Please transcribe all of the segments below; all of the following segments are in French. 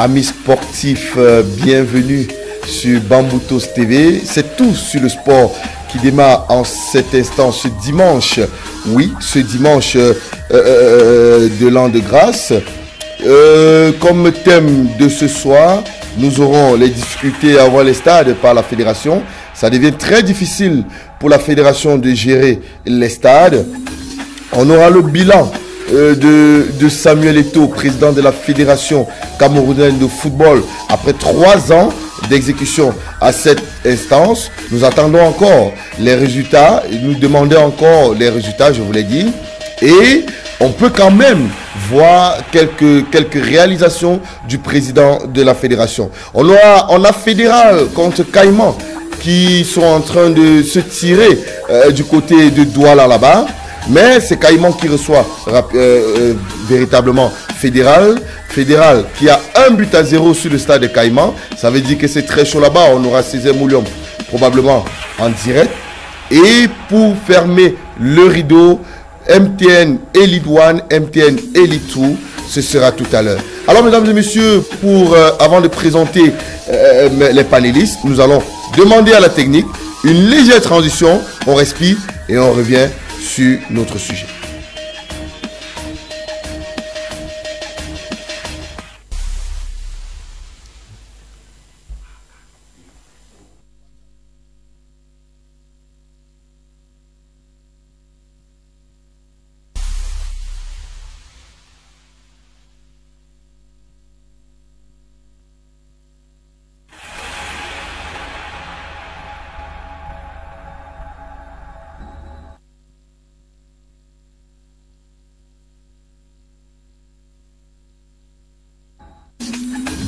Amis sportifs, bienvenue sur Bamboutos TV. C'est tout sur le sport qui démarre en cet instant, ce dimanche. Oui, ce dimanche de l'an de grâce. Comme thème de ce soir, nous aurons les difficultés à avoir les stades par la fédération. Ça devient très difficile pour la fédération de gérer les stades. On aura le bilan de Samuel Eto'o, président de la fédération camerounaise de football, après 3 ans d'exécution à cette instance. Nous attendons encore les résultats, nous demandons encore les résultats, je vous l'ai dit, et on peut quand même voir quelques réalisations du président de la fédération. On a Fédéral contre Caïman qui sont en train de se tirer du côté de Douala là-bas. Mais c'est Caïman qui reçoit véritablement Fédéral. Fédéral qui a 1-0 sur le stade de Caïman. Ça veut dire que c'est très chaud là-bas. On aura César Mouliom probablement en direct. Et pour fermer le rideau, MTN Elite One, MTN Elite 2, ce sera tout à l'heure. Alors mesdames et messieurs, avant de présenter les panélistes, nous allons demander à la technique une légère transition. On respire et on revient sur notre sujet.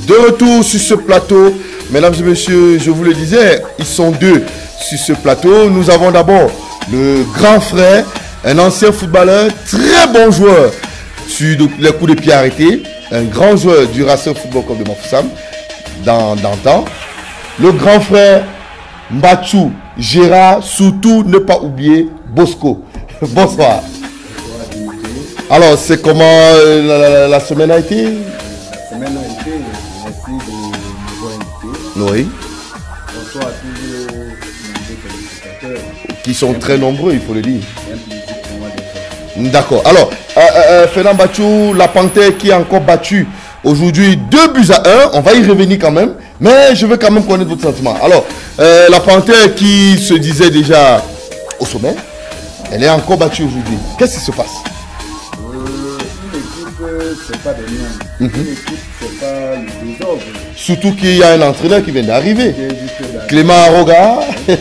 De retour sur ce plateau, mesdames et messieurs, je vous le disais, ils sont deux sur ce plateau. Nous avons d'abord le grand frère, un ancien footballeur, très bon joueur sur les coups de pied arrêtés, un grand joueur du Racing Football Club de Bafoussam dans le temps. Le grand frère Mbachu Gérard, surtout ne pas oublier Bosco. Bonsoir. Alors, c'est comment la semaine a été? La semaine a été, merci de nous avoir invités. Oui. Bonsoir à tous nos téléspectateurs. Qui sont très nombreux, il faut le dire. C'est un plaisir pour moi d'être là. D'accord. Alors, Fernand Bachou, la Panthère qui a encore battu aujourd'hui 2-1. On va y revenir quand même. Mais je veux quand même connaître votre sentiment. Alors, la Panthère qui se disait déjà au sommet, elle est encore battue aujourd'hui. Qu'est-ce qui se passe? Une équipe, c'est pas des noms. Une équipe, c'est pas le désordre. Surtout qu'il y a un entraîneur qui vient d'arriver. Clément Arroga. Il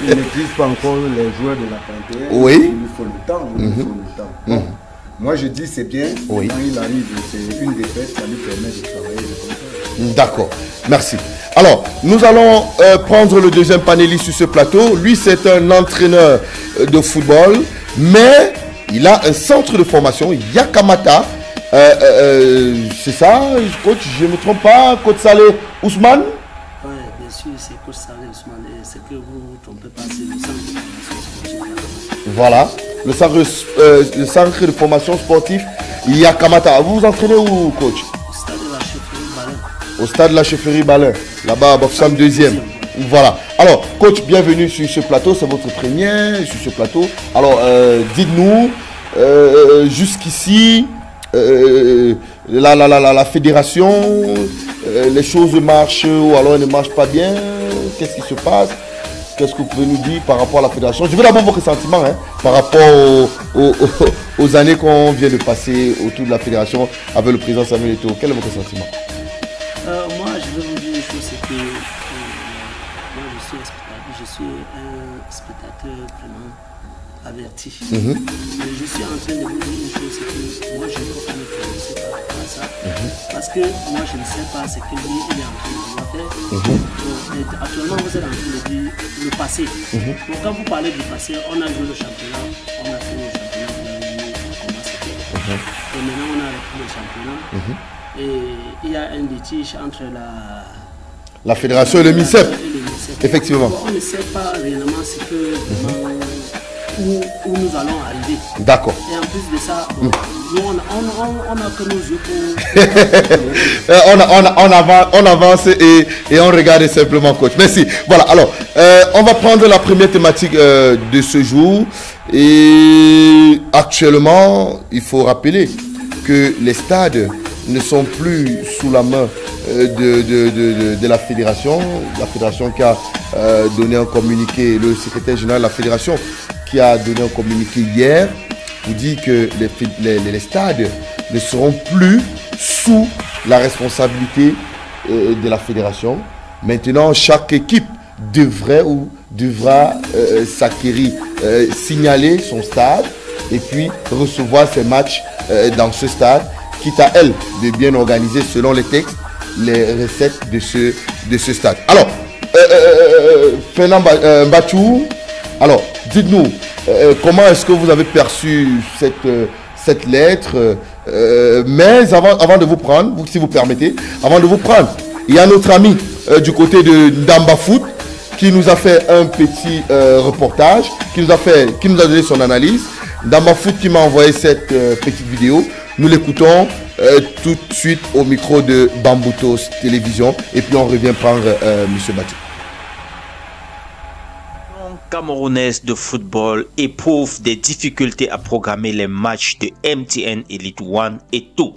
n'existe pas encore les joueurs de la Panthère. Oui. Il nous faut le temps. Il nous faut le temps. Bon, moi, je dis c'est bien. Oui. Quand il arrive, c'est une défaite, ça lui permet de travailler. D'accord. Merci. Alors, nous allons prendre le deuxième panéliste sur ce plateau. Lui, c'est un entraîneur de football, mais il a un centre de formation, Yakamata. C'est ça, coach, je ne me trompe pas, coach Saleh Ousmane? Oui, bien sûr, c'est coach Saleh Ousmane. C'est que vous ne trompez pas, c'est le centre de formation sportive. Voilà, le centre de formation sportif Yakamata. Vous vous entraînez où, coach? Au stade de la chefferie Balin. Au stade de la chefferie Balin, là-bas à Bafoussam 2e. Voilà. Alors, coach, bienvenue sur ce plateau. C'est votre première sur ce plateau. Alors, dites-nous, jusqu'ici, la fédération, les choses marchent ou alors elles ne marchent pas bien. Qu'est-ce qui se passe? Qu'est-ce que vous pouvez nous dire par rapport à la fédération? Je veux d'abord vos ressentiments par rapport aux années qu'on vient de passer autour de la fédération avec le président Samuel Eto'o. Quel est votre ressentiment? Moi, je vais vous dire une chose, c'est que moi, je suis un spectateur vraiment averti. Mais je suis en train de vous dire une chose, c'est que moi, je ne peux pas me prononcer par rapport à ça. Parce que moi, je ne sais pas ce que lui, il est en train de vouloir faire. Donc, actuellement, vous êtes en train de dire le passé. Donc, quand vous parlez du passé, on a joué le championnat, on a fini le championnat, on a vu comment c'était. Et maintenant, on a repris le championnat. Et il y a un litige entre la fédération et le MICEP. Effectivement. On ne sait pas réellement ce que où nous allons arriver. D'accord. Et en plus de ça, bon, nous, on a que nos yeux pour... on avance et on regarde simplement, coach. Merci. Voilà, alors, on va prendre la première thématique de ce jour. Et actuellement, il faut rappeler que les stades ne sont plus sous la main de la fédération qui a donné un communiqué, le secrétaire général de la fédération qui a donné un communiqué hier pour dire que les stades ne seront plus sous la responsabilité de la fédération. Maintenant, chaque équipe devra s'acquérir, signaler son stade et puis recevoir ses matchs dans ce stade, quitte à elle de bien organiser selon les textes les recettes de ce stade. Alors, Fernand Bachou, alors dites-nous comment est-ce que vous avez perçu cette lettre, mais avant de vous prendre, si vous permettez, avant de vous prendre, il y a notre ami du côté de Ndamba Foot qui nous a fait un petit reportage, qui nous a donné son analyse. Ndamba Foot qui m'a envoyé cette petite vidéo. Nous l'écoutons tout de suite au micro de Bamboutos Télévision et puis on revient prendre M. Bachou. Camerounaise de football éprouve des difficultés à programmer les matchs de MTN Elite One et tout.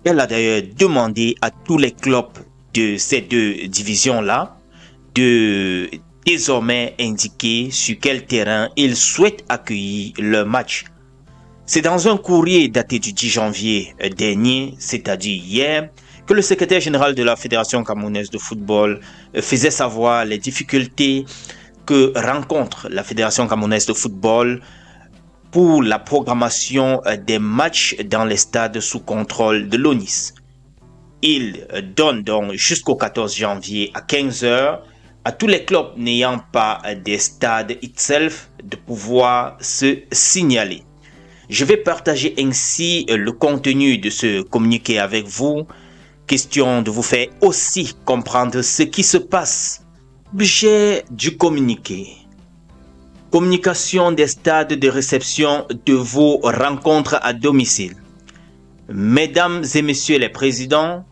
Elle a d'ailleurs demandé à tous les clubs de ces deux divisions-là de désormais indiquer sur quel terrain ils souhaitent accueillir leur match. C'est dans un courrier daté du 10 janvier dernier, c'est-à-dire hier, que le secrétaire général de la Fédération camerounaise de football faisait savoir les difficultés que rencontre la Fédération camerounaise de football pour la programmation des matchs dans les stades sous contrôle de l'ONIS. Il donne donc jusqu'au 14 janvier à 15 h à tous les clubs n'ayant pas des stades itself de pouvoir se signaler. Je vais partager ainsi le contenu de ce communiqué avec vous. Question de vous faire aussi comprendre ce qui se passe. Objet du communiqué. Communication des stades de réception de vos rencontres à domicile. Mesdames et messieurs les présidents,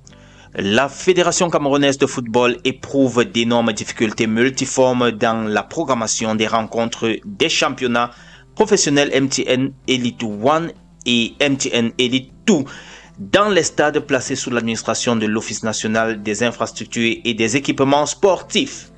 la Fédération camerounaise de football éprouve d'énormes difficultés multiformes dans la programmation des rencontres des championnats professionnels MTN Elite One et MTN Elite 2 dans les stades placés sous l'administration de l'Office national des infrastructures et des équipements sportifs.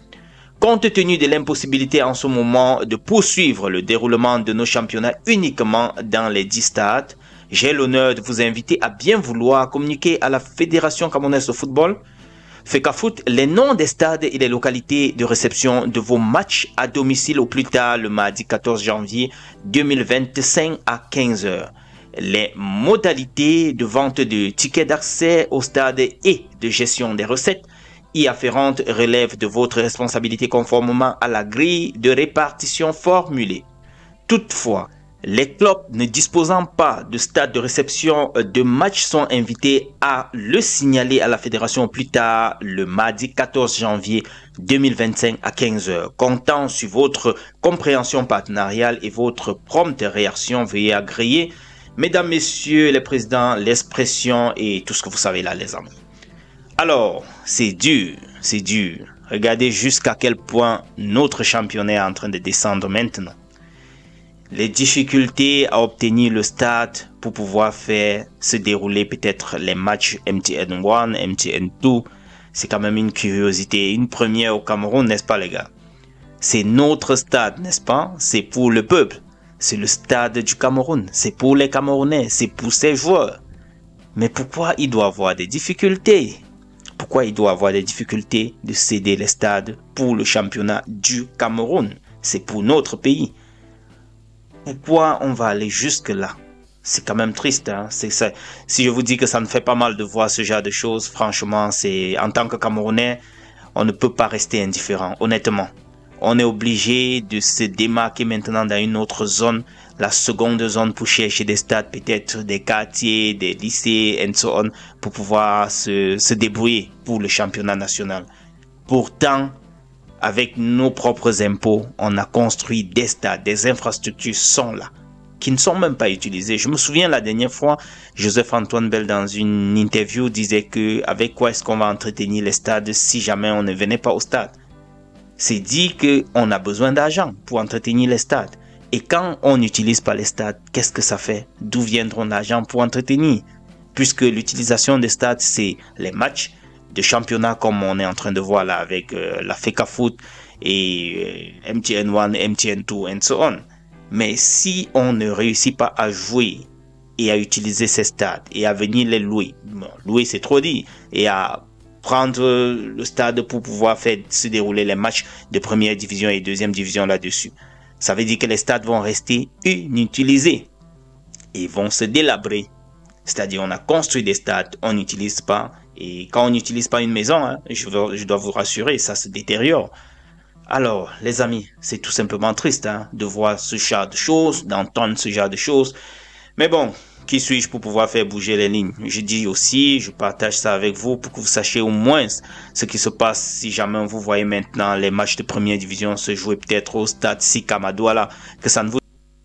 Compte tenu de l'impossibilité en ce moment de poursuivre le déroulement de nos championnats uniquement dans les 10 stades, j'ai l'honneur de vous inviter à bien vouloir communiquer à la Fédération camerounaise de football, FECAFOOT, les noms des stades et les localités de réception de vos matchs à domicile au plus tard le mardi 14 janvier 2025 à 15 h. Les modalités de vente de tickets d'accès au stade et de gestion des recettes y afférentes relèvent de votre responsabilité conformément à la grille de répartition formulée. Toutefois, les clubs ne disposant pas de stade de réception de match sont invités à le signaler à la fédération plus tard le mardi 14 janvier 2025 à 15 h. Comptant sur votre compréhension partenariale et votre prompte réaction, veuillez agréer, mesdames, messieurs les présidents, l'expression et tout ce que vous savez là, les amis. Alors, c'est dur, c'est dur. Regardez jusqu'à quel point notre championnat est en train de descendre maintenant. Les difficultés à obtenir le stade pour pouvoir faire se dérouler peut-être les matchs MTN 1, MTN 2, c'est quand même une curiosité, une première au Cameroun, n'est-ce pas les gars? C'est notre stade, n'est-ce pas? C'est pour le peuple, c'est le stade du Cameroun, c'est pour les Camerounais, c'est pour ses joueurs. Mais pourquoi il doit avoir des difficultés? Pourquoi il doit avoir des difficultés de céder les stades pour le championnat du Cameroun? C'est pour notre pays. Pourquoi on va aller jusque-là? C'est quand même triste, hein? Si je vous dis que ça me fait pas mal de voir ce genre de choses, franchement, en tant que Camerounais, on ne peut pas rester indifférent, honnêtement. On est obligé de se démarquer maintenant dans une autre zone, la seconde zone, pour chercher des stades, peut-être des quartiers, des lycées, and so on, pour pouvoir se débrouiller pour le championnat national. Pourtant, avec nos propres impôts, on a construit des stades, des infrastructures sont là, qui ne sont même pas utilisées. Je me souviens la dernière fois, Joseph-Antoine Bell dans une interview disait que avec quoi est-ce qu'on va entretenir les stades si jamais on ne venait pas au stade. C'est dit qu'on a besoin d'argent pour entretenir les stades. Et quand on n'utilise pas les stades, qu'est-ce que ça fait? D'où viendront l'argent pour entretenir? Puisque l'utilisation des stades, c'est les matchs de championnat comme on est en train de voir là avec la FECA Foot et MTN1, MTN2 and so on. Mais si on ne réussit pas à jouer et à utiliser ces stades et à venir les louer, bon, louer c'est trop dit, et à prendre le stade pour pouvoir faire se dérouler les matchs de première division et deuxième division là-dessus, ça veut dire que les stades vont rester inutilisés et vont se délabrer. C'est-à-dire on a construit des stades, on n'utilise pas. Et quand on n'utilise pas une maison, hein, je dois vous rassurer, ça se détériore. Alors, les amis, c'est tout simplement triste hein, de voir ce genre de choses, d'entendre ce genre de choses. Mais bon, qui suis-je pour pouvoir faire bouger les lignes? Je dis aussi, je partage ça avec vous pour que vous sachiez au moins ce qui se passe si jamais vous voyez maintenant les matchs de première division se jouer peut-être au stade Sika Douala, que ça ne vous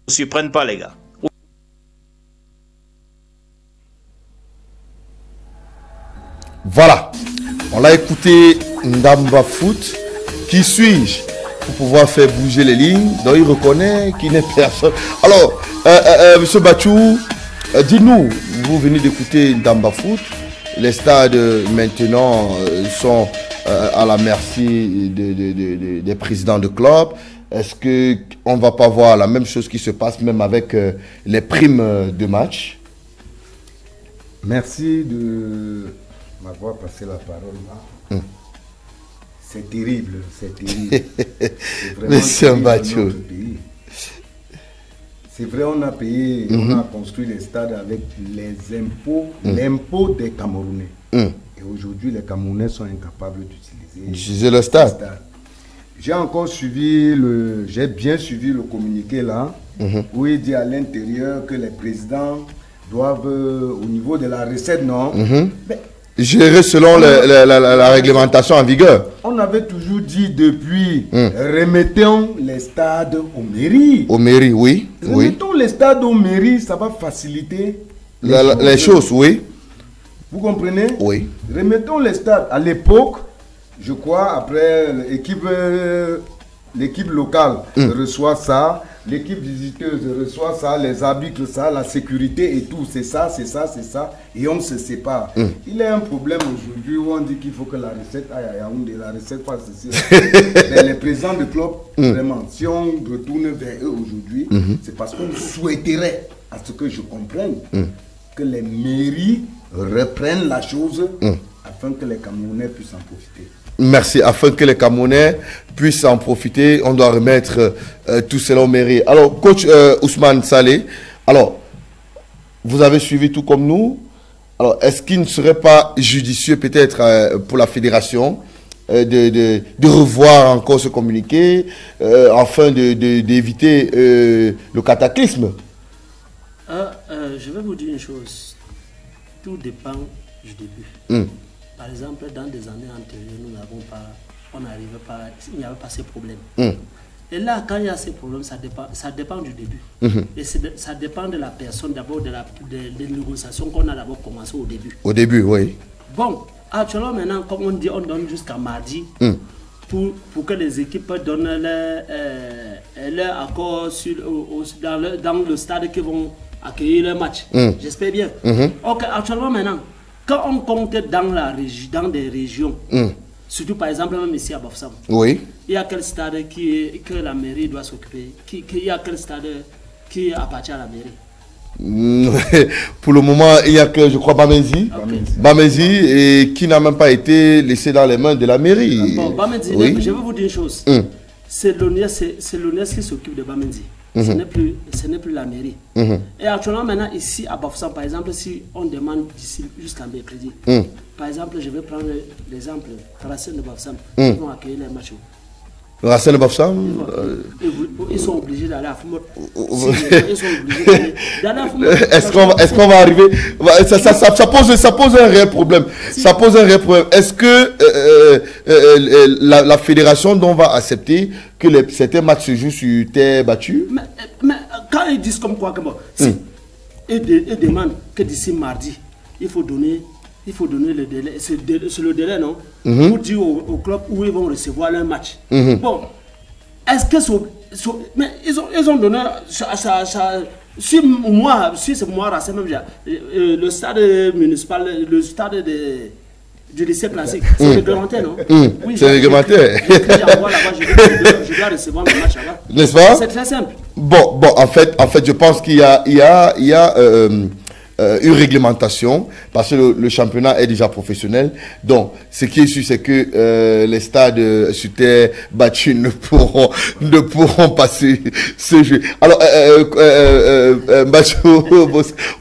surprenne pas les gars. Voilà, on l'a écouté Ndamba Foot. Qui suis-je pour pouvoir faire bouger les lignes? Donc il reconnaît qu'il n'est personne. Alors, Monsieur Bachou, dis-nous, vous venez d'écouter Ndamba Foot. Les stades maintenant sont à la merci des présidents de club. Est-ce qu'on ne va pas voir la même chose qui se passe même avec les primes de match? Merci de m'avoir passé la parole là. C'est terrible, c'est terrible. Monsieur Bachou. C'est vrai, on a payé, on a construit les stades avec les impôts, l'impôt des Camerounais. Et aujourd'hui, les Camerounais sont incapables d'utiliser le stade. J'ai encore suivi j'ai bien suivi le communiqué là, où il dit à l'intérieur que les présidents doivent, au niveau de la recette, non, mais, gérer selon la réglementation en vigueur. On avait toujours dit depuis, remettons les stades aux mairies. Aux mairies, oui. Remettons les stades aux mairies, ça va faciliter les choses, oui. Vous comprenez? Oui. Remettons les stades. À l'époque, je crois, après l'équipe locale reçoit ça, l'équipe visiteuse reçoit ça, les arbitres ça, la sécurité et tout, c'est ça, et on se sépare. Il y a un problème aujourd'hui où on dit qu'il faut que la recette aille à Yaoundé, la recette fasse ceci. Mais les présidents de club, vraiment, si on retourne vers eux aujourd'hui, c'est parce qu'on souhaiterait, à ce que je comprenne, que les mairies reprennent la chose afin que les Camerounais puissent en profiter. Merci. Afin que les Camerounais puissent en profiter, on doit remettre tout cela aux mairies. Alors, coach Ousmane Saleh, alors, vous avez suivi tout comme nous. Alors, est-ce qu'il ne serait pas judicieux peut-être pour la fédération de revoir encore ce communiqué afin d'éviter le cataclysme? Je vais vous dire une chose. Tout dépend du début. Par exemple, dans des années antérieures, on n'arrivait pas, il n'y avait pas ces problèmes. Et là, quand il y a ces problèmes, ça dépend du début. Et ça dépend de la personne, d'abord des négociations qu'on a d'abord commencé au début. Au début, oui. Bon, actuellement, maintenant, comme on dit, on donne jusqu'à mardi pour que les équipes donnent leur accord dans le stade qui vont accueillir le match. J'espère bien. Ok, actuellement, maintenant, quand on compte dans des régions, surtout par exemple même ici à Bafoussam, oui. Il y a quel stade que la mairie doit s'occuper? Il y a quel stade qui appartient à la mairie? Pour le moment, il n'y a que, je crois, Bamezi. Bamezi, et qui n'a même pas été laissé dans les mains de la mairie. Bon, Bamezi, oui. Je vais vous dire une chose. C'est l'ONES qui s'occupe de Bamezi. Ce n'est plus la mairie. Et actuellement, maintenant, ici à Bafoussam, par exemple, si on demande d'ici jusqu'à mercredi, par exemple, je vais prendre l'exemple, Tracé de Bafoussam, ils vont accueillir les matchs. Racine de Bafoussam. Ils sont obligés d'aller à Fumot. Ils sont obligés d'aller à Fumot. Est-ce qu'on va arriver? Ça pose un réel problème. Ça pose un réel problème. Est-ce que la fédération donc va accepter que certains matchs se jouent sur terre battue? Mais quand ils disent comme quoi, ils demandent que d'ici mardi, il faut donner le délai. C'est le délai, non? Pour dire au club où ils vont recevoir leur match. Bon, est-ce que mais ils ont donné si c'est moi, c'est même le stade municipal, le stade du lycée classique, c'est réglementé, non? Oui, c'est réglementé. Je dois recevoir mon match là-bas. N'est-ce pas? C'est très simple. Bon, en fait, je pense qu'il y a une réglementation parce que le championnat est déjà professionnel. Donc, ce qui est sûr, c'est que les stades sur terre battus ne pourront passer ce jeu. Alors,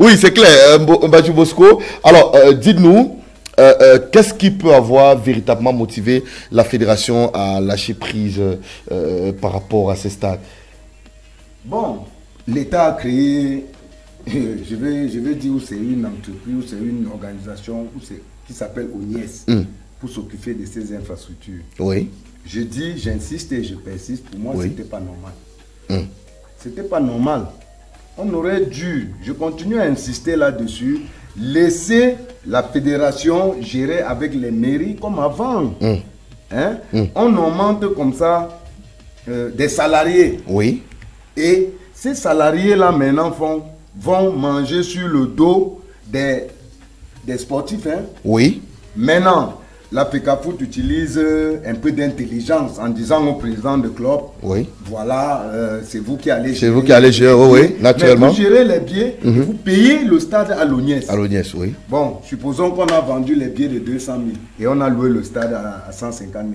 oui, c'est clair, Mbachou Bosco. Alors, dites-nous, qu'est-ce qui peut avoir véritablement motivé la fédération à lâcher prise par rapport à ces stades? Bon, l'État a créé, je vais dire où c'est une entreprise, où c'est une organisation qui s'appelle ONIES pour s'occuper de ces infrastructures. Oui. Je dis, j'insiste et je persiste, pour moi, c'était pas normal. C'était pas normal. On aurait dû, je continue à insister là-dessus, laisser la fédération gérer avec les mairies comme avant. On augmente comme ça des salariés. Oui. Et ces salariés-là, maintenant, vont manger sur le dos des sportifs. Oui. Maintenant, la FECAFOOT utilise un peu d'intelligence en disant au président de club, oui. Voilà, c'est vous qui allez gérer. C'est vous qui allez gérer, oui, naturellement. Mais vous gérez les billets, vous payez le stade à l'ONIES. À l'ONIES, oui. Bon, supposons qu'on a vendu les billets de 200 000 et on a loué le stade à 150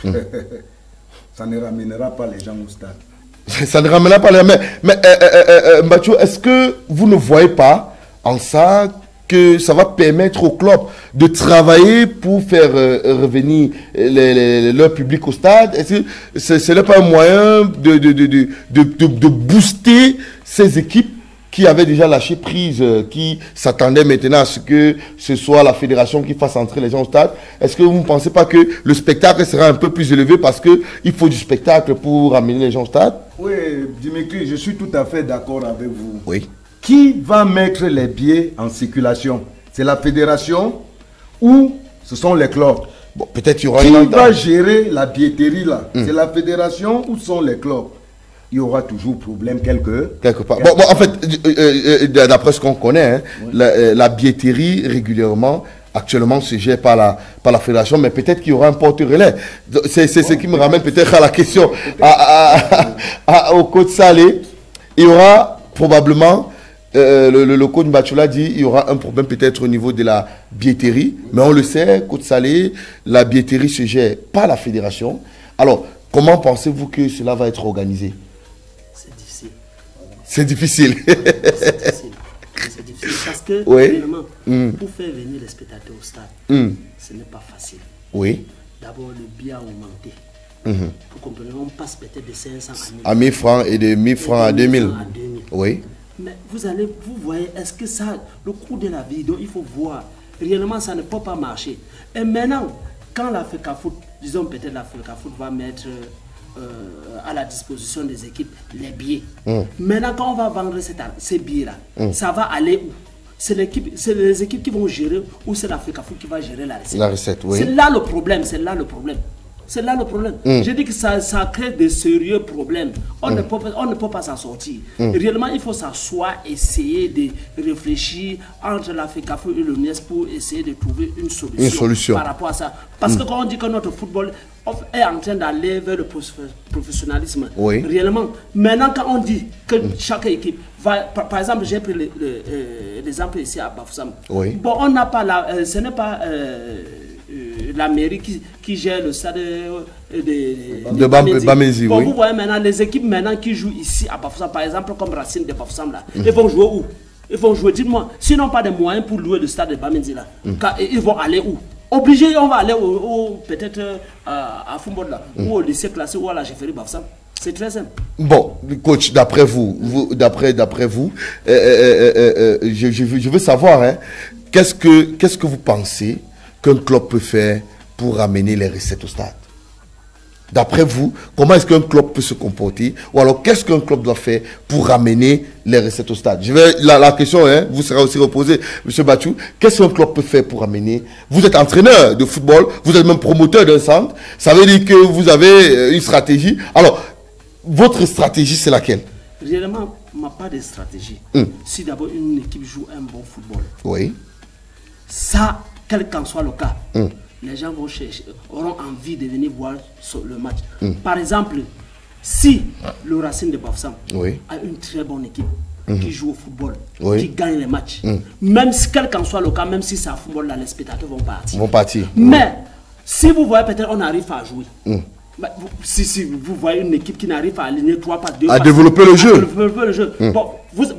000. Ça ne ramènera pas les gens au stade. Ça ne ramènera pas les gens. Mais Mbachou, est-ce que vous ne voyez pas en ça que ça va permettre au club de travailler pour faire revenir leur public au stade? Est-ce que ce n'est pas un moyen de booster ces équipes qui avaient déjà lâché prise, qui s'attendaient maintenant à ce que ce soit la fédération qui fasse entrer les gens au stade? Est-ce que vous ne pensez pas que le spectacle sera un peu plus élevé parce qu'il faut du spectacle pour amener les gens au stade? Oui, Dimitri, je suis tout à fait d'accord avec vous. Oui. Qui va mettre les billets en circulation? C'est la fédération ou ce sont les clubs? Bon, peut-être il y aura Qui va gérer la billetterie là? C'est la fédération ou sont les clubs? Il y aura toujours problème quelque part. Bon, en fait, d'après ce qu'on connaît, la billetterie régulièrement, actuellement, se gère par la fédération, mais peut-être qu'il y aura un porte-relais. C'est ce qui me ramène peut-être à la question au coach Salé. Il y aura probablement, le coach Mbachou dit, il y aura un problème peut-être au niveau de la billetterie, mais on le sait, coach Salé, la billetterie se gère par la fédération. Alors, comment pensez-vous que cela va être organisé? C'est difficile. C'est difficile parce que, finalement, pour faire venir les spectateurs au stade, ce n'est pas facile. Oui. D'abord, le billet a augmenté. Pour comprendre, on passe peut-être de 500 à 1000 francs et de 1000 francs à 2000. Oui. Mais vous voyez, est-ce que ça, le coût de la vie, donc il faut voir. Réellement, ça ne peut pas marcher. Et maintenant, quand la FECAFOOT, disons peut-être la FECAFOOT va mettre à la disposition des équipes les billets. Maintenant, quand on va vendre ces billets-là, ça va aller où? C'est les équipes qui vont gérer ou c'est la FECAFOOT qui va gérer la recette? La recette, oui. C'est là le problème, c'est là le problème. C'est là le problème. J'ai dit que ça crée de sérieux problèmes. On ne peut pas s'en sortir. Réellement, il faut s'asseoir, essayer de réfléchir entre la FECAFOOT et l'ONIES pour essayer de trouver une solution par rapport à ça. Parce que quand on dit que notre football est en train d'aller vers le professionnalisme, réellement, maintenant quand on dit que chaque équipe va, par exemple, j'ai pris l'exemple ici à Bafoussam. Bon, on n'a pas ce n'est pas la mairie qui gère le stade de Bamezi. Bon, vous voyez maintenant les équipes maintenant qui jouent ici à Bafoussam, par exemple comme Racine de Bafoussam là, ils vont jouer où? Ils vont jouer, dites-moi, s'ils n'ont pas de moyens pour louer le stade de Bamezi là, ils vont aller où? Obligé, on va aller peut-être à Foumbod là, ou au lycée classé, ou à la chefferie Bafsam. C'est très simple. Bon, coach, d'après vous, je veux savoir, hein, qu'est-ce que vous pensez qu'un club peut faire pour amener les recettes au stade? D'après vous, comment est-ce qu'un club peut se comporter? Ou alors, qu'est-ce qu'un club doit faire pour ramener les recettes au stade? La question, hein, vous sera aussi reposée, M. Bachou. Qu'est-ce qu'un club peut faire pour amener? Vous êtes entraîneur de football, vous êtes même promoteur d'un centre. Ça veut dire que vous avez une stratégie. Alors, votre stratégie, c'est laquelle? Réellement, ma pas de stratégie. Si d'abord une équipe joue un bon football, oui, ça, quel qu'en soit le cas, les gens auront envie de venir voir le match. Par exemple, si le Racing de Bafsam a une très bonne équipe qui joue au football, qui gagne les matchs, même si quel qu'en soit le cas, même si c'est un football là, les spectateurs vont partir. Mais si vous voyez peut-être on arrive à jouer. Si vous voyez une équipe qui n'arrive pas à aligner 3 pas 2 à développer le jeu. Bon,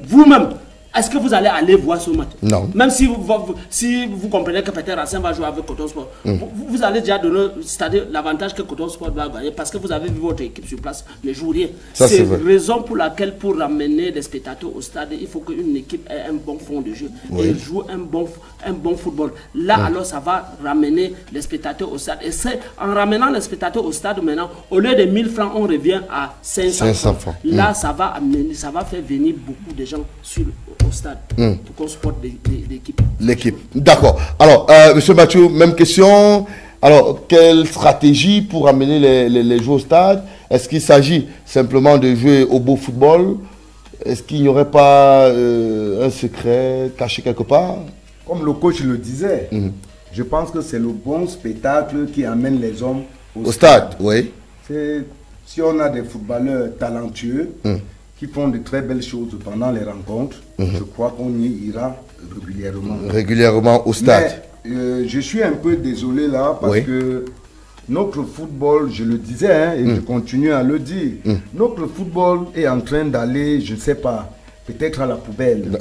vous-même, est-ce que vous allez aller voir ce match? Non. Même si vous comprenez que peut-être Racing va jouer avec Coton Sport, vous allez déjà donner, c'est-à-dire l'avantage que Coton Sport va gagner parce que vous avez vu votre équipe sur place ne joue rien. C'est la raison pour laquelle, pour ramener les spectateurs au stade, il faut qu'une équipe ait un bon fond de jeu et joue un bon football. Là, alors, ça va ramener les spectateurs au stade. Et c'est en ramenant les spectateurs au stade maintenant, au lieu de 1000 francs, on revient à 500 francs. Là, ça va faire venir beaucoup de gens au stade pour qu'on supporte l'équipe. D'accord. Alors, M. Bachou, même question. Alors, quelle stratégie pour amener les joueurs au stade? Est-ce qu'il s'agit simplement de jouer au beau football? Est-ce qu'il n'y aurait pas un secret caché quelque part? Comme le coach le disait, je pense que c'est le bon spectacle qui amène les hommes au stade. Oui. Si on a des footballeurs talentueux, qui font de très belles choses pendant les rencontres, je crois qu'on y ira régulièrement. Régulièrement au stade. Mais, je suis un peu désolé là parce que notre football, je le disais hein, et je continue à le dire, notre football est en train d'aller, je ne sais pas, peut-être à la poubelle.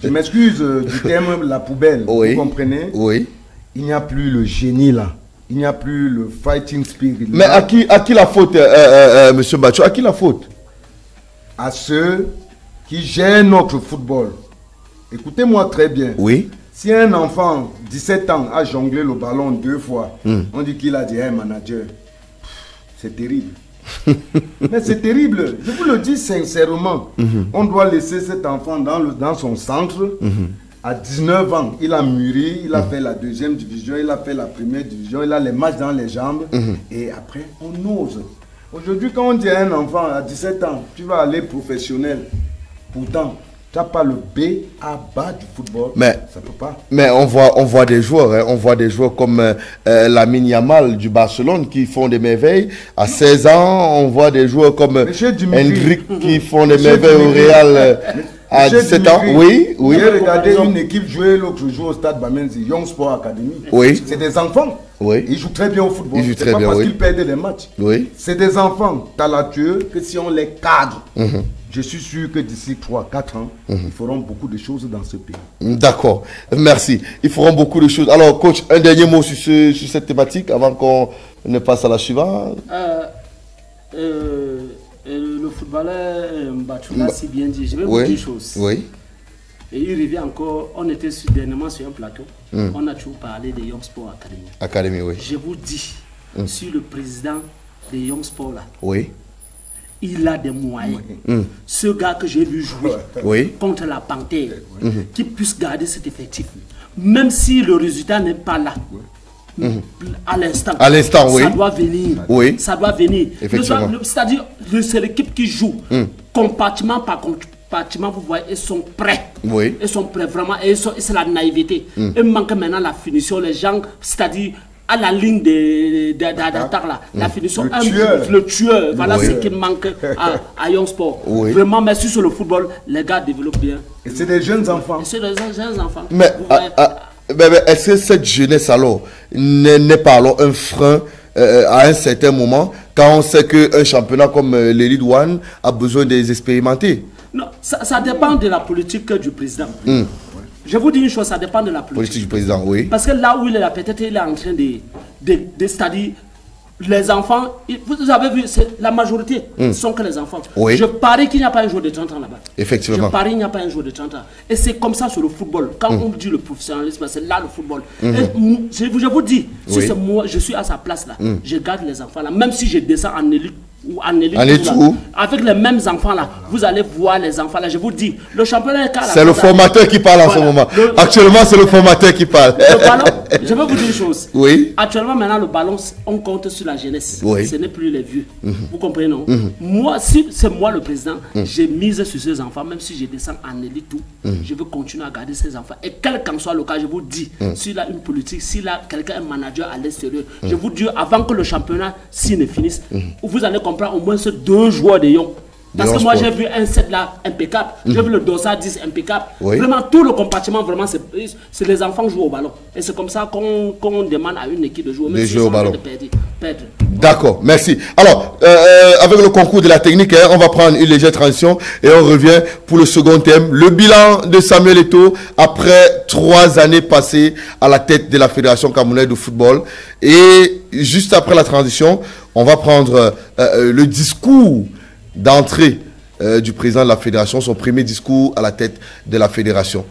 Je m'excuse du terme la poubelle, vous comprenez? Oui. Il n'y a plus le génie là. Il n'y a plus le fighting spirit. Mais à qui la faute, M. Bachou? À qui la faute? À ceux qui gèrent notre football. Écoutez-moi très bien. Oui. Si un enfant, 17 ans, a jonglé le ballon 2 fois, on dit qu'il a dit un manager. C'est terrible. Mais c'est terrible. Je vous le dis sincèrement. On doit laisser cet enfant dans son centre. À 19 ans, il a mûri, il a fait la 2e division, il a fait la 1re division, il a les matchs dans les jambes. Et après, on ose. Aujourd'hui, quand on dit à un enfant à 17 ans, tu vas aller professionnel, pourtant, tu n'as pas le B à bas du football, mais, ça peut pas. Mais on voit des joueurs, hein, on voit des joueurs comme Lamine Yamal du Barcelone qui font des merveilles. À 16 ans, on voit des joueurs comme Hendrick qui font des merveilles au Real. À 17 ans, oui. J'ai regardé une équipe jouer l'autre jour au stade Bamenzi, Young Sport Academy. Oui. C'est des enfants. Oui. Ils jouent très bien au football. Ils jouent très bien, parce qu'ils perdent les matchs. Oui. C'est des enfants talentueux que si on les cadre, je suis sûr que d'ici 3-4 ans, ils feront beaucoup de choses dans ce pays. D'accord. Merci. Ils feront beaucoup de choses. Alors, coach, un dernier mot sur cette thématique avant qu'on ne passe à la suivante. Le footballeur Bachou l'a si bien dit. Je vais vous dire une chose. Oui. Et il revient encore, on était dernièrement sur un plateau, on a toujours parlé de Young Sport Academy. Academy, oui. Je vous dis, sur le président de Young Sport là, oui. Il a des moyens. Ce gars que j'ai vu jouer contre la Panthère, qui puisse garder cet effectif, même si le résultat n'est pas là. À l'instant, oui. Ça doit venir. Oui. Ça doit venir. C'est-à-dire, c'est l'équipe qui joue. Compartiment par compartiment, vous voyez, ils sont prêts. Oui. Ils sont prêts vraiment. Et c'est la naïveté. Il manque maintenant la finition. Les gens, c'est-à-dire à la ligne d'attaque là, la finition, le tueur. Voilà ce qui manque à Young Sport. Vraiment, merci sur le football, les gars développent bien. Et c'est des jeunes enfants. C'est des jeunes enfants. Mais est-ce que cette jeunesse alors n'est pas alors un frein à un certain moment quand on sait qu'un championnat comme l'Elite One a besoin des expérimentés? Non, ça dépend de la politique du président. Je vous dis une chose, ça dépend de la politique du président, oui. Parce que là où il est là, peut-être il est en train de c'est-à-dire, les enfants, vous avez vu, la majorité sont que les enfants. Oui. Je parie qu'il n'y a pas un jour de 30 ans là-bas. Effectivement. Je parie qu'il n'y a pas un jour de 30 ans. Et c'est comme ça sur le football. Quand on dit le professionnalisme, c'est là le football. Et je vous dis, si c'est moi, je suis à sa place là, je garde les enfants là, même si je descends en élite ou en élite, avec les mêmes enfants là, vous allez voir les enfants là. Je vous dis, le championnat est c'est le formateur qui parle en ce moment. Actuellement, c'est le formateur qui parle. Le ballon, je vais vous dire une chose. Oui. Actuellement, maintenant, le ballon, on compte sur la jeunesse. Oui. Ce n'est plus les vieux. Vous comprenez, non? Moi, si c'est moi le président, j'ai mise sur ces enfants, même si je descends en élite tout, je veux continuer à garder ces enfants. Et quel qu'en soit le cas, je vous dis, s'il a une politique, s'il a quelqu'un, un manager à l'extérieur, je vous dis, avant que le championnat, s'il ne finisse, vous allez comprendre au moins ces 2 joueurs de Young. Parce que moi j'ai vu un 7 là impeccable, j'ai vu le dossard 10 impeccable. Oui. Vraiment tout le compartiment, vraiment c'est les enfants jouent au ballon. Et c'est comme ça qu'on demande à une équipe de jouer, même jouer au ballon. De perdre. D'accord, merci. Alors, avec le concours de la technique, on va prendre une légère transition et on revient pour le second thème. Le bilan de Samuel Eto'o après 3 années passées à la tête de la Fédération camerounaise de football. Et juste après la transition, on va prendre le discours d'entrée du président de la fédération, son premier discours à la tête de la fédération.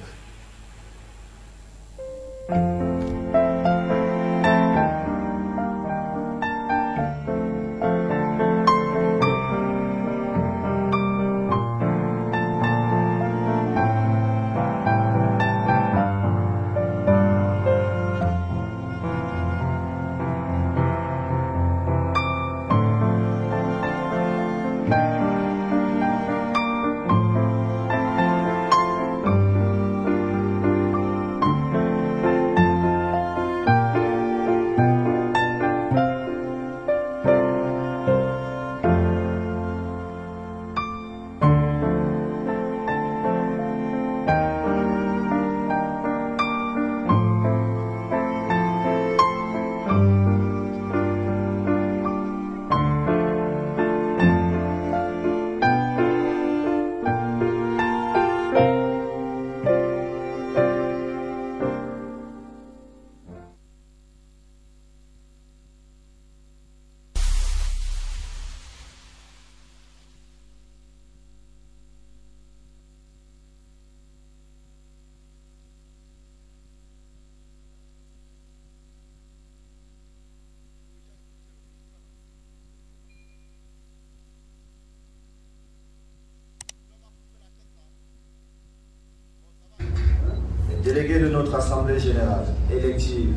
Délégués de notre Assemblée générale élective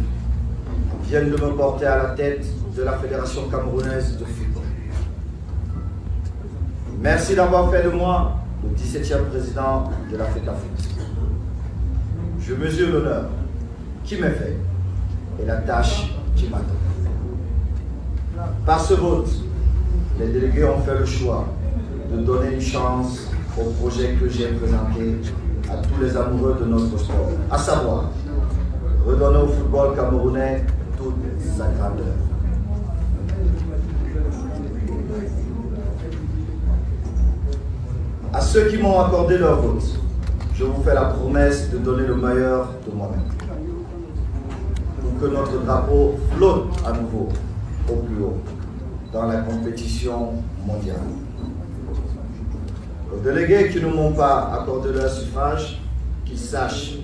viennent de me porter à la tête de la Fédération camerounaise de football. Merci d'avoir fait de moi le 17e président de la FECAFOOT. Je mesure l'honneur qui m'est fait et la tâche qui m'attend. Par ce vote, les délégués ont fait le choix de donner une chance au projet que j'ai présenté à tous les amoureux de notre sport, à savoir redonner au football camerounais toute sa grandeur. À ceux qui m'ont accordé leur vote, je vous fais la promesse de donner le meilleur de moi-même pour que notre drapeau flotte à nouveau au plus haut dans la compétition mondiale. Aux délégués qui ne m'ont pas accordé leur suffrage, qu'ils sachent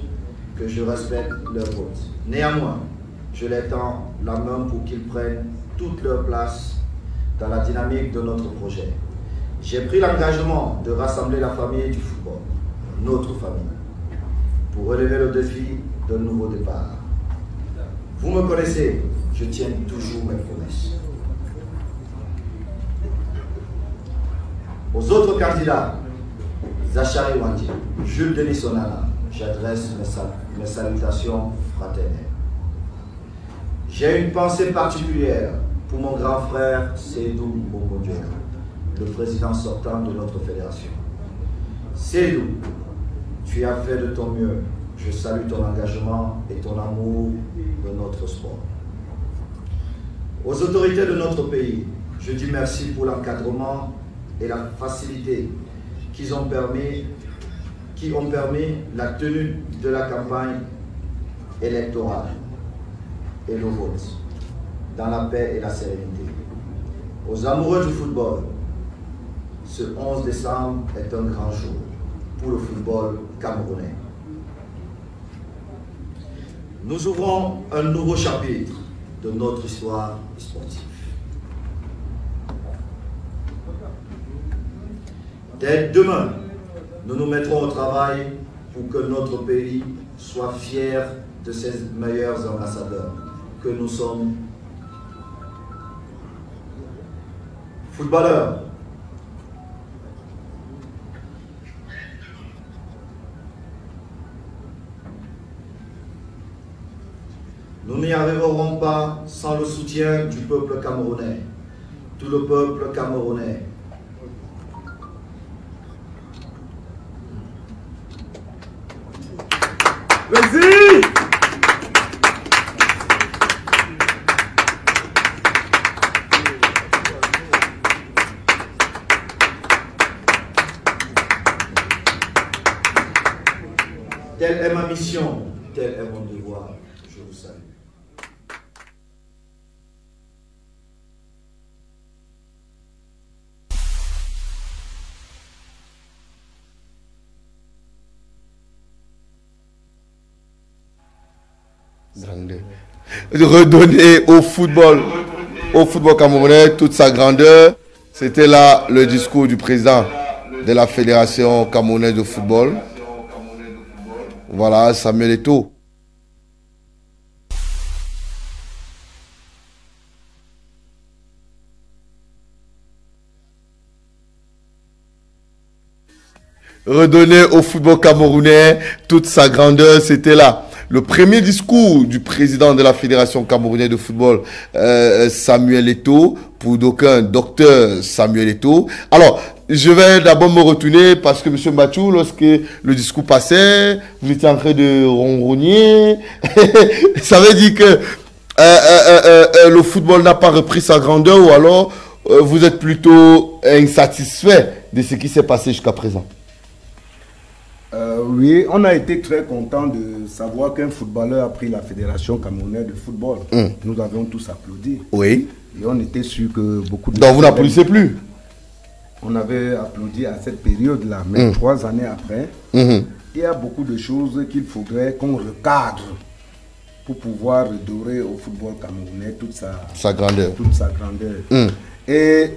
que je respecte leur vote. Néanmoins, je les tends la main pour qu'ils prennent toute leur place dans la dynamique de notre projet. J'ai pris l'engagement de rassembler la famille du football, notre famille, pour relever le défi d'un nouveau départ. Vous me connaissez, je tiens toujours mes promesses. Aux autres candidats, Zachary Wandi, Jules Denis Onana, j'adresse mes salutations fraternelles. J'ai une pensée particulière pour mon grand frère Seydou Mbongo, le président sortant de notre fédération. Seydou, tu as fait de ton mieux. Je salue ton engagement et ton amour de notre sport. Aux autorités de notre pays, je dis merci pour l'encadrement et la facilité qui qui ont permis la tenue de la campagne électorale et le vote dans la paix et la sérénité. Aux amoureux du football, ce 11 décembre est un grand jour pour le football camerounais. Nous ouvrons un nouveau chapitre de notre histoire sportive. Dès demain, nous nous mettrons au travail pour que notre pays soit fier de ses meilleurs ambassadeurs que nous sommes. Footballeurs, nous n'y arriverons pas sans le soutien du peuple camerounais, tout le peuple camerounais. Vas-y! Telle est ma mission, tel est mon devoir. Je vous salue. Redonner au football camerounais toute sa grandeur. C'était là le discours du président de la Fédération camerounaise de football. Voilà, Samuel Eto'o. Redonner au football camerounais toute sa grandeur, c'était là le premier discours du président de la Fédération camerounaise de football, Samuel Eto'o, pour d'aucuns, docteur Samuel Eto'o. Alors, je vais d'abord me retourner parce que M. Mathieu, lorsque le discours passait, vous étiez en train de ronronner. Ça veut dire que le football n'a pas repris sa grandeur, ou alors vous êtes plutôt insatisfait de ce qui s'est passé jusqu'à présent? Oui, on a été très content de savoir qu'un footballeur a pris la Fédération camerounaise de football. Nous avions tous applaudi. Oui. Et on était sûr que beaucoup de... Donc vous n'applaudissez plus? On avait applaudi à cette période-là, mais 3 années après, il y a beaucoup de choses qu'il faudrait qu'on recadre pour pouvoir redorer au football camerounais toute sa grandeur. Et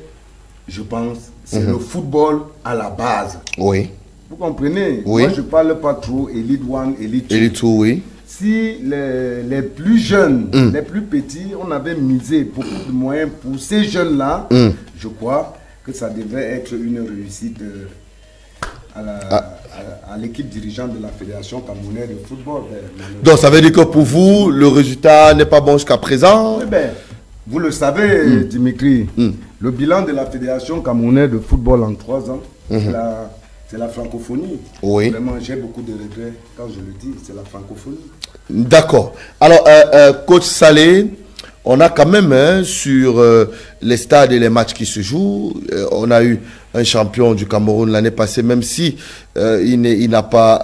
je pense que c'est le football à la base. Oui. Vous comprenez? Oui. Moi, je ne parle pas trop Elite 1, Elite 2. Elite 2, oui. Si les plus jeunes, les plus petits, on avait misé beaucoup de moyens pour ces jeunes-là, je crois que ça devait être une réussite à l'équipe dirigeante de la Fédération camerounaise de football. Donc ça veut dire que pour vous, le résultat n'est pas bon jusqu'à présent? Eh bien, vous le savez, Dimitri, le bilan de la Fédération camerounaise de football en 3 ans, c'est la francophonie. Oui. Vraiment, j'ai beaucoup de regrets quand je le dis, c'est la francophonie. D'accord. Alors, coach Saleh, on a quand même sur les stades et les matchs qui se jouent, on a eu un champion du Cameroun l'année passée, même si il n'a pas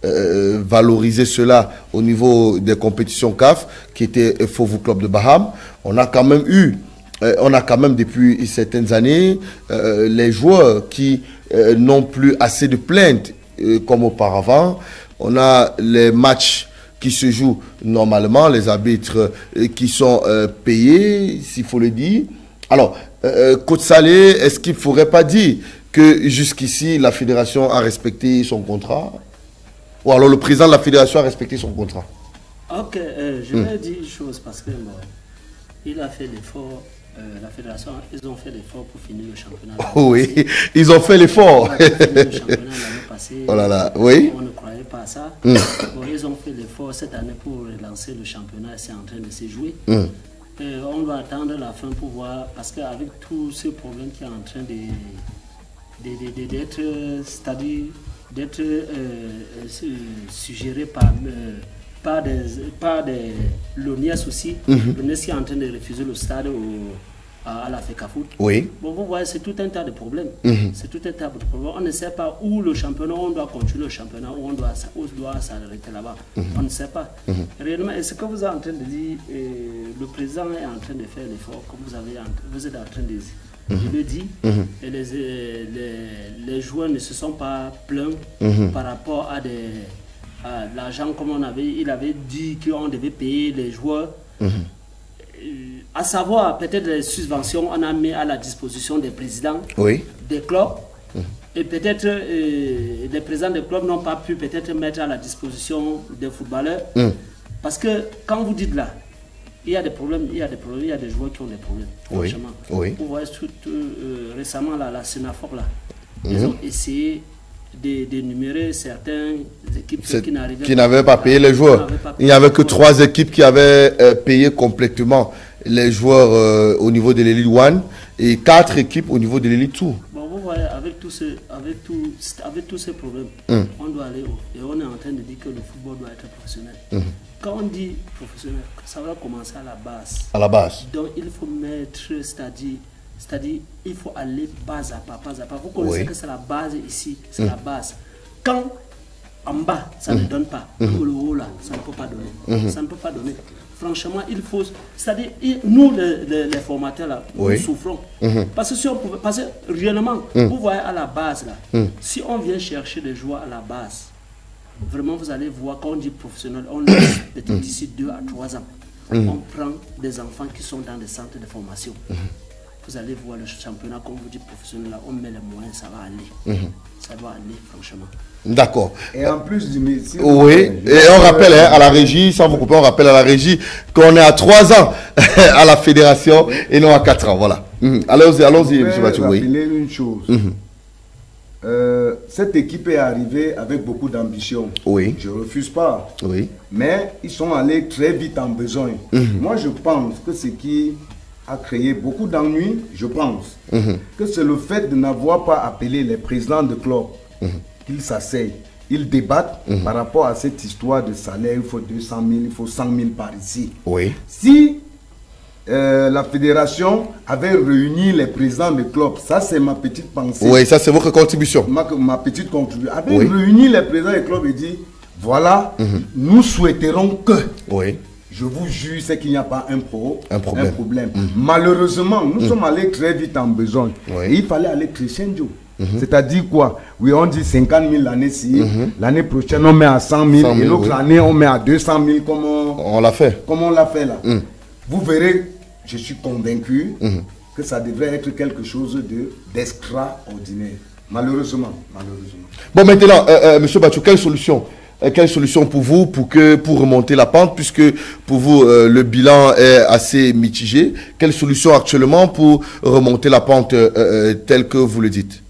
valorisé cela au niveau des compétitions CAF, qui était Fovu Club de Baham. On a quand même eu, depuis certaines années, les joueurs qui n'ont plus assez de plaintes comme auparavant. On a les matchs qui se jouent normalement, les arbitres qui sont payés, s'il faut le dire. Alors, Coach Saleh, est-ce qu'il ne faudrait pas dire que jusqu'ici, la fédération a respecté son contrat? Ou alors le président de la fédération a respecté son contrat? Ok, je vais dire une chose parce que il a fait l'effort. La fédération, ils ont fait l'effort pour finir le championnat. Oui, ils ont fait l'effort. Le championnat l'année passée, oh là là, oui. On ne croyait pas à ça. Bon, ils ont fait l'effort cette année pour relancer le championnat. C'est en train de se jouer. On va attendre la fin pour voir, parce qu'avec tous ces problèmes qui sont en train d'être, c'est-à-dire d'être suggérés par l'ONIES aussi. L'ONIES qui est en train de refuser le stade à la FECAFOOT. Oui. Bon, vous voyez, c'est tout un tas de problèmes. C'est tout un tas de problèmes. On ne sait pas où le championnat, on doit continuer le championnat, où on doit s'arrêter là-bas. On ne sait pas. Réellement, et ce que vous êtes en train de dire, le président est en train de faire l'effort, comme vous êtes en train de dire. Je le dis, et les joueurs ne se sont pas plaints par rapport à l'argent comme il avait dit qu'on devait payer les joueurs. À savoir, peut-être les subventions, on a mis à la disposition des présidents des clubs. Et peut-être les présidents des clubs n'ont pas pu peut-être mettre à la disposition des footballeurs. Parce que quand vous dites là, il y a des problèmes, il y a des joueurs qui ont des problèmes. Franchement. Vous voyez récemment là, la Sénafor là, ils ont essayé d'énumérer certaines équipes qui n'avaient pas payé les joueurs. Il n'y avait que 3 équipes qui avaient payé complètement les joueurs au niveau de l'élite 1 et 4 équipes au niveau de l'élite 2. Bon, vous voyez, avec tous ces problèmes, on doit aller haut. Et on est en train de dire que le football doit être professionnel. Quand on dit professionnel, ça va commencer à la base. À la base. Donc il faut mettre, c'est-à-dire il faut aller base à pas. Vous connaissez que c'est la base ici, c'est la base. Quand en bas, ça ne donne pas, le haut là, ça ne peut pas donner. Ça ne peut pas donner. Franchement, il faut, c'est-à-dire nous les formateurs là, nous souffrons. Parce que si on pouvait, parce que réellement, vous voyez à la base là, si on vient chercher des joueurs à la base, vraiment vous allez voir quand on dit professionnel, on laisse peut-être d'ici 2 à 3 ans. On prend des enfants qui sont dans des centres de formation. Vous allez voir le championnat, comme vous dites professionnel, là, on met les moyens, ça va aller. Ça va aller, franchement. D'accord. Et en plus du métier. Oui, et on rappelle à la régie, sans vous couper, on rappelle à la régie qu'on est à 3 ans à la fédération et non à 4 ans. Voilà. Allons-y, M. Mathieu. Je vais rappeler une chose. Cette équipe est arrivée avec beaucoup d'ambition. Oui. Je ne refuse pas. Oui. Mais ils sont allés très vite en besoin. Moi, je pense que ce qui a créé beaucoup d'ennuis, je pense, que c'est le fait de n'avoir pas appelé les présidents de club, qu'ils s'asseyent, ils débattent par rapport à cette histoire de salaire, il faut 200 000, il faut 100 000 par ici. Oui. Si la fédération avait réuni les présidents de club, ça c'est ma petite pensée. Oui, ça c'est votre contribution. Ma petite contribution. Avait réuni les présidents de club et dit, voilà, nous souhaiterons que... Oui. Je vous jure, c'est qu'il n'y a pas un problème. Malheureusement, nous sommes allés très vite en besoin. Et il fallait aller crescendo. C'est-à-dire quoi? Oui, on dit 50 000 l'année-ci. L'année prochaine, on met à 100 000. Et l'autre année, on met à 200 000 comme on l'a fait. Comme on l'a fait là. Vous verrez, je suis convaincu que ça devrait être quelque chose d'extraordinaire. Malheureusement. Bon, maintenant, M. Bachou, quelle solution pour vous pour remonter la pente, puisque pour vous le bilan est assez mitigé? Quelle solution actuellement pour remonter la pente telle que vous le dites?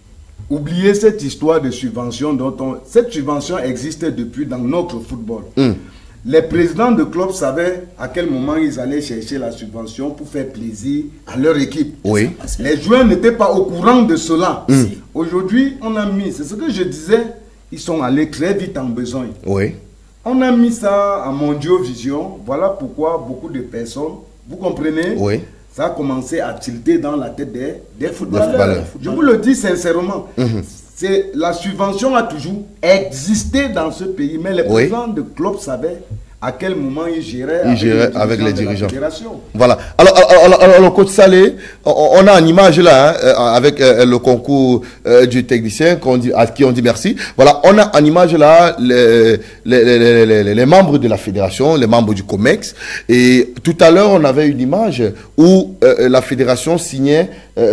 Oubliez cette histoire de subvention cette subvention existe depuis dans notre football. Les présidents de clubs savaient à quel moment ils allaient chercher la subvention pour faire plaisir à leur équipe. Oui. Les joueurs n'étaient pas au courant de cela. Aujourd'hui, on a mis, c'est ce que je disais, ils sont allés très vite en besoin. Oui. On a mis ça à Mondiovision. Voilà pourquoi beaucoup de personnes, vous comprenez? Oui. Ça a commencé à tilter dans la tête des footballeurs. Je vous le dis sincèrement. La subvention a toujours existé dans ce pays, mais les présidents de clubs savaient à quel moment ils géraient avec les dirigeants. Voilà. Alors, coach Salé, on a une image là, avec le concours du technicien à qui on dit merci. Voilà, on a une image là, les membres de la fédération, les membres du COMEX. Et tout à l'heure, on avait une image où la fédération signait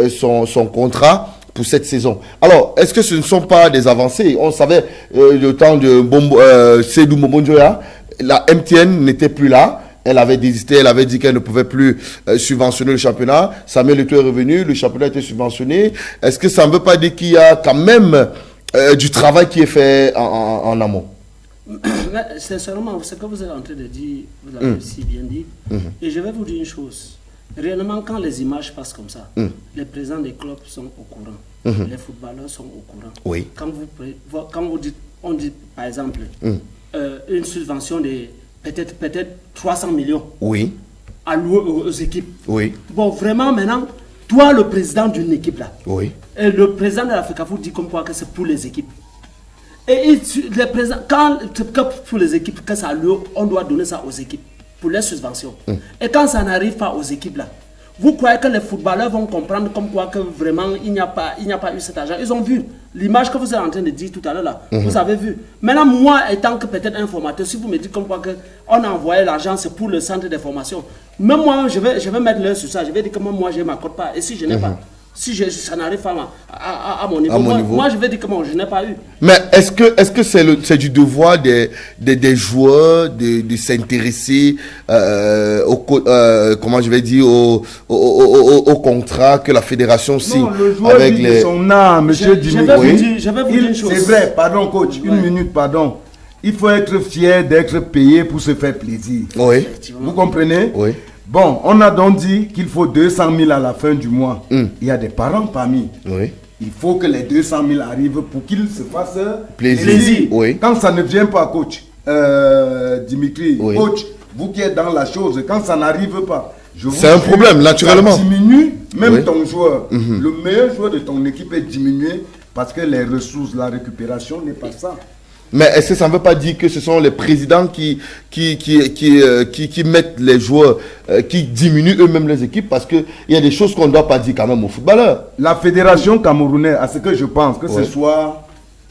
son contrat pour cette saison. Alors, est-ce que ce ne sont pas des avancées? On savait le temps de Seydou Mbonjoya, la MTN n'était plus là. Elle avait désisté, elle avait dit qu'elle ne pouvait plus subventionner le championnat. Samuel Eto'o est revenu, le championnat était subventionné. Est-ce que ça ne veut pas dire qu'il y a quand même du travail qui est fait en amont? Sincèrement, ce que vous êtes en train de dire, vous l'avez si bien dit. Et je vais vous dire une chose. Réellement, quand les images passent comme ça, les présidents des clubs sont au courant. Les footballeurs sont au courant. Oui. Quand vous dites, on dit par exemple, une subvention de peut-être 300 millions alloués aux équipes. Oui. Bon, vraiment, maintenant, toi, le président d'une équipe là, Oui. et le président de la FECAFOOT dit comme quoi que c'est pour les équipes. Et les présidents, quand pour les équipes, que ça a lieu, on doit donner ça aux équipes pour les subventions. Et quand ça n'arrive pas aux équipes là, vous croyez que les footballeurs vont comprendre comme quoi que vraiment il n'y a pas eu cet argent? Ils ont vu l'image que vous êtes en train de dire tout à l'heure là. Vous avez vu. Maintenant, moi, étant que peut-être un formateur, si vous me dites comme quoi que on a envoyé l'argent, c'est pour le centre de formation. Même moi, je vais mettre l'œil sur ça. Je vais dire que moi, je ne m'accorde pas. Et si je n'ai pas, si ça n'arrive pas à mon niveau, moi, je vais dire que moi, je n'ai pas eu. Mais est-ce que c'est du devoir des joueurs de s'intéresser comment je vais dire au contrat que la fédération signe avec les... son âme, monsieur Dimitri. Je vais vous dire une chose. C'est vrai, pardon coach, une minute, pardon. Il faut être fier d'être payé pour se faire plaisir. Oui. Vous comprenez? Oui. Bon, on a donc dit qu'il faut 200 000 à la fin du mois. Il y a des parents parmi. Oui. Il faut que les 200 000 arrivent pour qu'ils se fassent plaisir. Oui. Quand ça ne vient pas, coach, Dimitri, oui. Coach, vous qui êtes dans la chose, quand ça n'arrive pas, c'est un problème, naturellement. Ça diminue même ton joueur. Le meilleur joueur de ton équipe est diminué parce que les ressources, la récupération n'est pas ça. Mais est-ce que ça ne veut pas dire que ce sont les présidents qui mettent les joueurs, qui diminuent eux-mêmes les équipes, parce qu'il y a des choses qu'on ne doit pas dire quand même aux footballeurs. La fédération camerounaise, à ce que je pense, que ce soit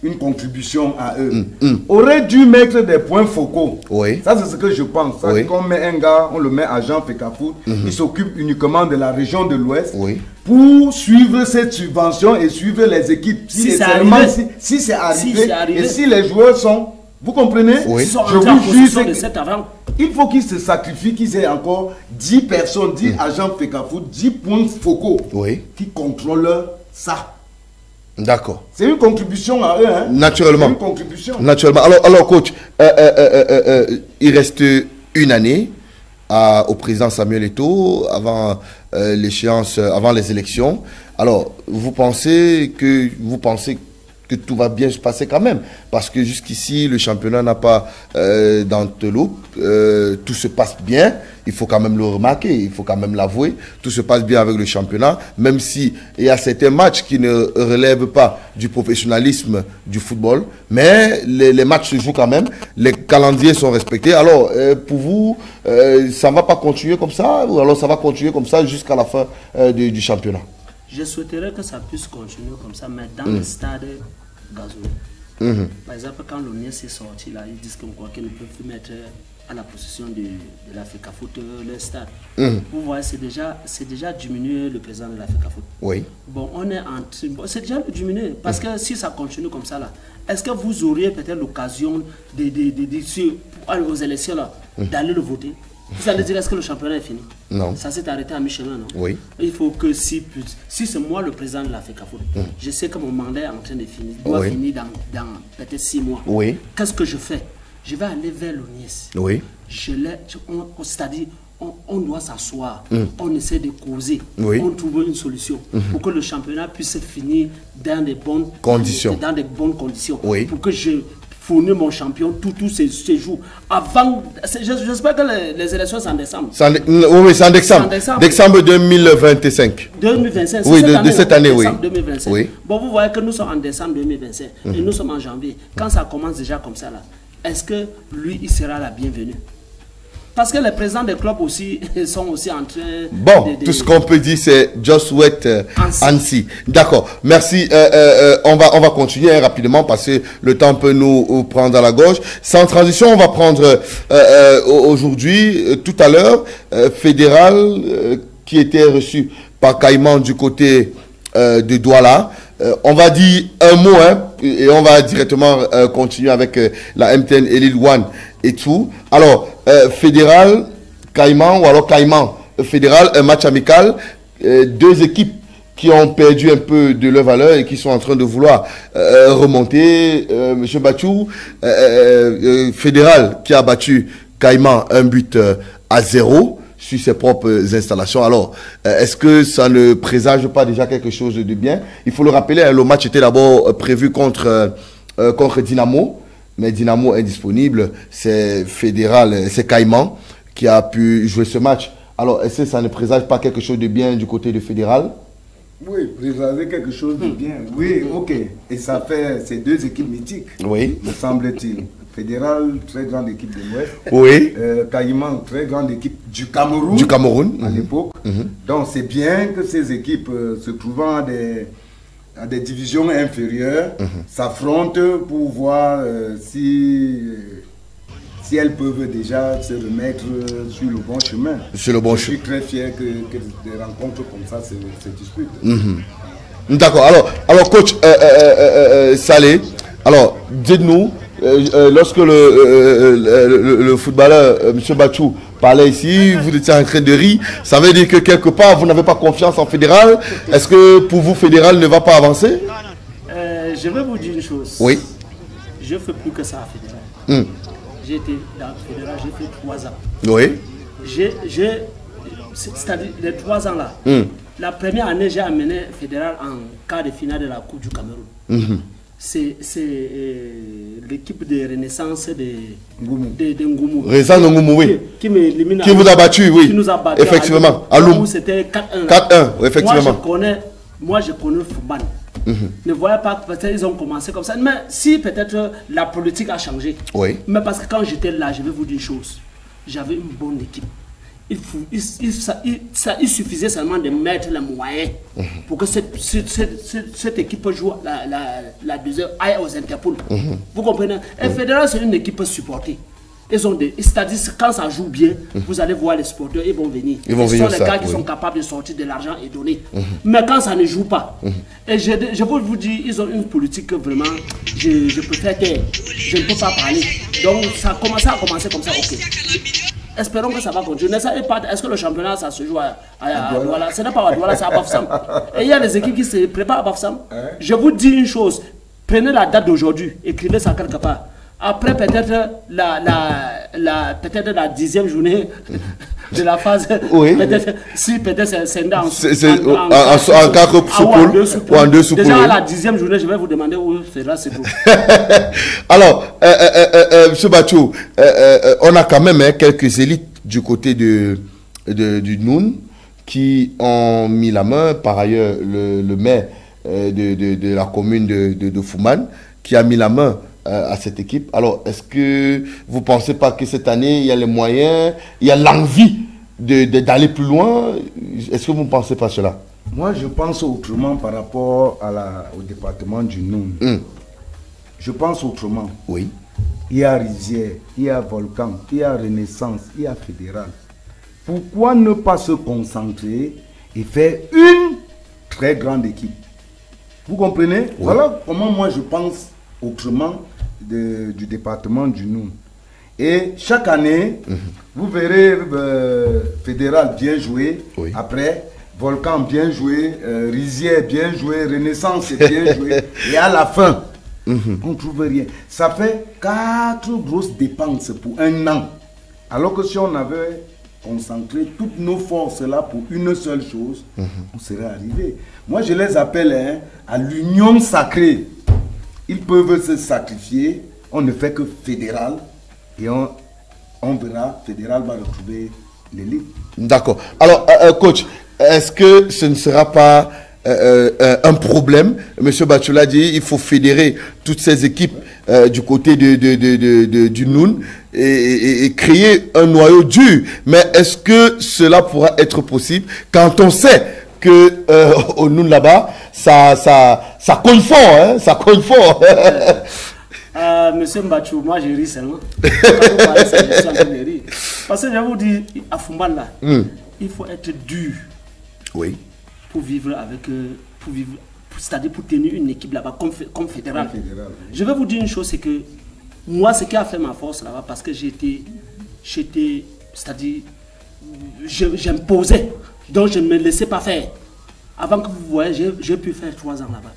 une contribution à eux, aurait dû mettre des points focaux. Oui. Ça, c'est ce que je pense. Ça, qu'on met un gars, on le met à Jean FECAFOOT, il s'occupe uniquement de la région de l'Ouest. Pour suivre cette subvention et suivre les équipes. Si c'est arrivé. Et si les joueurs sont... Vous comprenez? Je vous jure de cet avant. Il faut qu'ils se sacrifient, qu'ils aient encore 10 personnes, 10 agents FECAFOOT, 10 points focaux qui contrôlent ça. D'accord. C'est une contribution à eux. Hein? Naturellement. C'est une contribution. Naturellement. Alors coach, il reste une année au président Samuel Eto'o avant l'échéance, avant les élections. Alors, vous pensez que tout va bien se passer quand même, parce que jusqu'ici le championnat n'a pas d'enveloppe, tout se passe bien, il faut quand même le remarquer, il faut quand même l'avouer, tout se passe bien avec le championnat, même si il y a certains matchs qui ne relèvent pas du professionnalisme du football, mais les matchs se jouent quand même, les calendriers sont respectés. Alors pour vous, ça ne va pas continuer comme ça, ou alors ça va continuer comme ça jusqu'à la fin du championnat? Je souhaiterais que ça puisse continuer comme ça, mais dans le stade gazoué. Par exemple, quand l'ONIS est sorti, là, ils disent qu'ils ne peuvent plus mettre à la possession de la FECAFOOT le stade. Vous voyez, c'est déjà diminué le président de la FECAFOOT. Oui. Bon, on est en train... C'est déjà diminué, parce que si ça continue comme ça, là, est-ce que vous auriez peut-être l'occasion aux élections, là, d'aller le voter? Vous allez dire, est-ce que le championnat est fini? Non. Ça s'est arrêté à mi-chemin, non? Oui. Il faut que si c'est moi le président de la FECAFOOT, je sais que mon mandat est en train de finir, doit finir dans peut-être 6 mois. Oui. Qu'est-ce que je fais? Je vais aller vers l'ONIS. Oui. C'est-à-dire, on doit s'asseoir, on essaie de causer, oui. on trouve une solution pour que le championnat puisse finir dans des bonnes conditions. Oui. Pour que je fournir mon champion tous ces jours. Avant, j'espère que les élections c'est en décembre. Oui, c'est en décembre. Décembre 2025. 2025, oui, de cette année, oui. 2025. Oui. Bon, vous voyez que nous sommes en décembre 2025 et nous sommes en janvier. Quand ça commence déjà comme ça, là, est-ce que lui, il sera la bienvenue? Parce que les présidents des clubs aussi sont aussi en train... Bon, tout ce qu'on peut dire, c'est just wait and see. D'accord, merci. On va continuer rapidement parce que le temps peut nous prendre à la gorge. Sans transition, on va prendre aujourd'hui, tout à l'heure, Fédéral qui était reçu par Caïman du côté de Douala. On va dire un mot et on va directement continuer avec la MTN et Lille One et tout. Alors, Fédéral, Caïman ou alors Caïman, Fédéral, un match amical, deux équipes qui ont perdu un peu de leur valeur et qui sont en train de vouloir remonter. Monsieur Bachou, Fédéral qui a battu Caïman 1-0 sur ses propres installations. Alors, est-ce que ça ne présage pas déjà quelque chose de bien? Il faut le rappeler, le match était d'abord prévu contre Dynamo, mais Dynamo est disponible. C'est Fédéral, c'est Caïman qui a pu jouer ce match. Alors, est-ce que ça ne présage pas quelque chose de bien du côté de Fédéral? Oui, présenter quelque chose de bien. Oui, ok. Et ça fait ces deux équipes mythiques, Oui. me semble-t-il. Fédéral, très grande équipe de l'Ouest. Oui. Caïman, très grande équipe du Cameroun. Du Cameroun. À l'époque. Donc c'est bien que ces équipes se trouvant à des divisions inférieures s'affrontent pour voir si elles peuvent déjà se remettre sur le bon chemin. Sur le bon Je suis chemin. très fier que des rencontres comme ça se disputent. D'accord. Alors coach Salé, alors dites-nous, lorsque le footballeur M. Bachou parlait ici, vous étiez en train de rire, ça veut dire que quelque part vous n'avez pas confiance en Fédéral. Est-ce que pour vous Fédéral ne va pas avancer? Je vais vous dire une chose. Oui. Je fais plus que ça à Fédéral. J'ai été dans le Fédéral, j'ai fait 3 ans. Oui. C'est-à-dire les 3 ans là. La première année, j'ai amené Fédéral en quart de finale de la Coupe du Cameroun. C'est l'équipe de Renaissance de Ngoumou. Renaissance de Ngoumou, oui. Qui m'élimine. Qui vous a battu, oui. Qui nous a battu. Effectivement. À Loum. C'était 4-1. 4-1, effectivement. Moi, je connais Fouban. Ne voyez pas que peut-être ils ont commencé comme ça. Mais si peut-être la politique a changé. Oui. Mais parce que quand j'étais là, je vais vous dire une chose. J'avais une bonne équipe. Il suffisait seulement de mettre les moyens pour que cette équipe joue la deuxième, aille aux Interpol. Vous comprenez? Et Fédéral, c'est une équipe supportée. C'est-à-dire quand ça joue bien, vous allez voir les sporteurs, ils vont venir. Ce sont les gars qui sont capables de sortir de l'argent et donner. Mais quand ça ne joue pas, et je peux vous dire, ils ont une politique que vraiment, je préfère taire. Je ne peux pas parler. Donc ça a commencé comme ça, ok. Espérons que ça va continuer. Est-ce que le championnat, ça se joue à Douala? Ce n'est pas à Douala, c'est à Bafoussam. Et il y a des équipes qui se préparent à Bafoussam. Je vous dis une chose, prenez la date d'aujourd'hui, écrivez ça quelque part. Après peut-être la 10e journée de la phase, oui. Peut-être c'est en 4 ou en 2 soupoules. Déjà à la 10e journée, je vais vous demander où sera ce groupe. Alors, M. Bachou, on a quand même quelques élites du côté du Noun qui ont mis la main. Par ailleurs, le maire de la commune de Fouman qui a mis la main à cette équipe. Alors, est-ce que vous ne pensez pas que cette année, il y a les moyens, il y a l'envie d'aller plus loin? Est-ce que vous ne pensez pas cela? Moi, je pense autrement par rapport au département du Noun. Je pense autrement. Oui. Il y a Rizière, il y a Volcan, il y a Renaissance, il y a Fédéral. Pourquoi ne pas se concentrer et faire une très grande équipe? Vous comprenez? Oui. Voilà comment moi je pense autrement du département du Noun. Et chaque année, vous verrez Fédéral bien joué, oui. Après Volcan bien joué, Rizière bien joué, Renaissance bien joué, et à la fin, on ne trouve rien. Ça fait 4 grosses dépenses pour un an. Alors que si on avait concentré toutes nos forces là pour une seule chose, on serait arrivé. Moi je les appelle à l'union sacrée. Ils peuvent se sacrifier, on ne fait que Fédéral et on verra, Fédéral va retrouver l'élite. D'accord. Alors, coach, est-ce que ce ne sera pas un problème? Monsieur Bachou l'a dit, il faut fédérer toutes ces équipes du côté du Noun et créer un noyau dur. Mais est-ce que cela pourra être possible quand on sait que au Noun là-bas, ça cogne fort, hein, ça cogne fort. Monsieur Mbachou, moi je ris seulement. Quand vous parlez, je suis en train de rire. Parce que je vous dis, à Fumban là, il faut être dur. Oui. Pour vivre avec, c'est-à-dire pour tenir une équipe là-bas comme Fédéral. Je vais vous dire une chose, c'est que moi, ce qui a fait ma force là-bas, parce que j'étais, c'est-à-dire, j'imposais, donc je ne me laissais pas faire. Avant que vous voyez, j'ai pu faire 3 ans là-bas.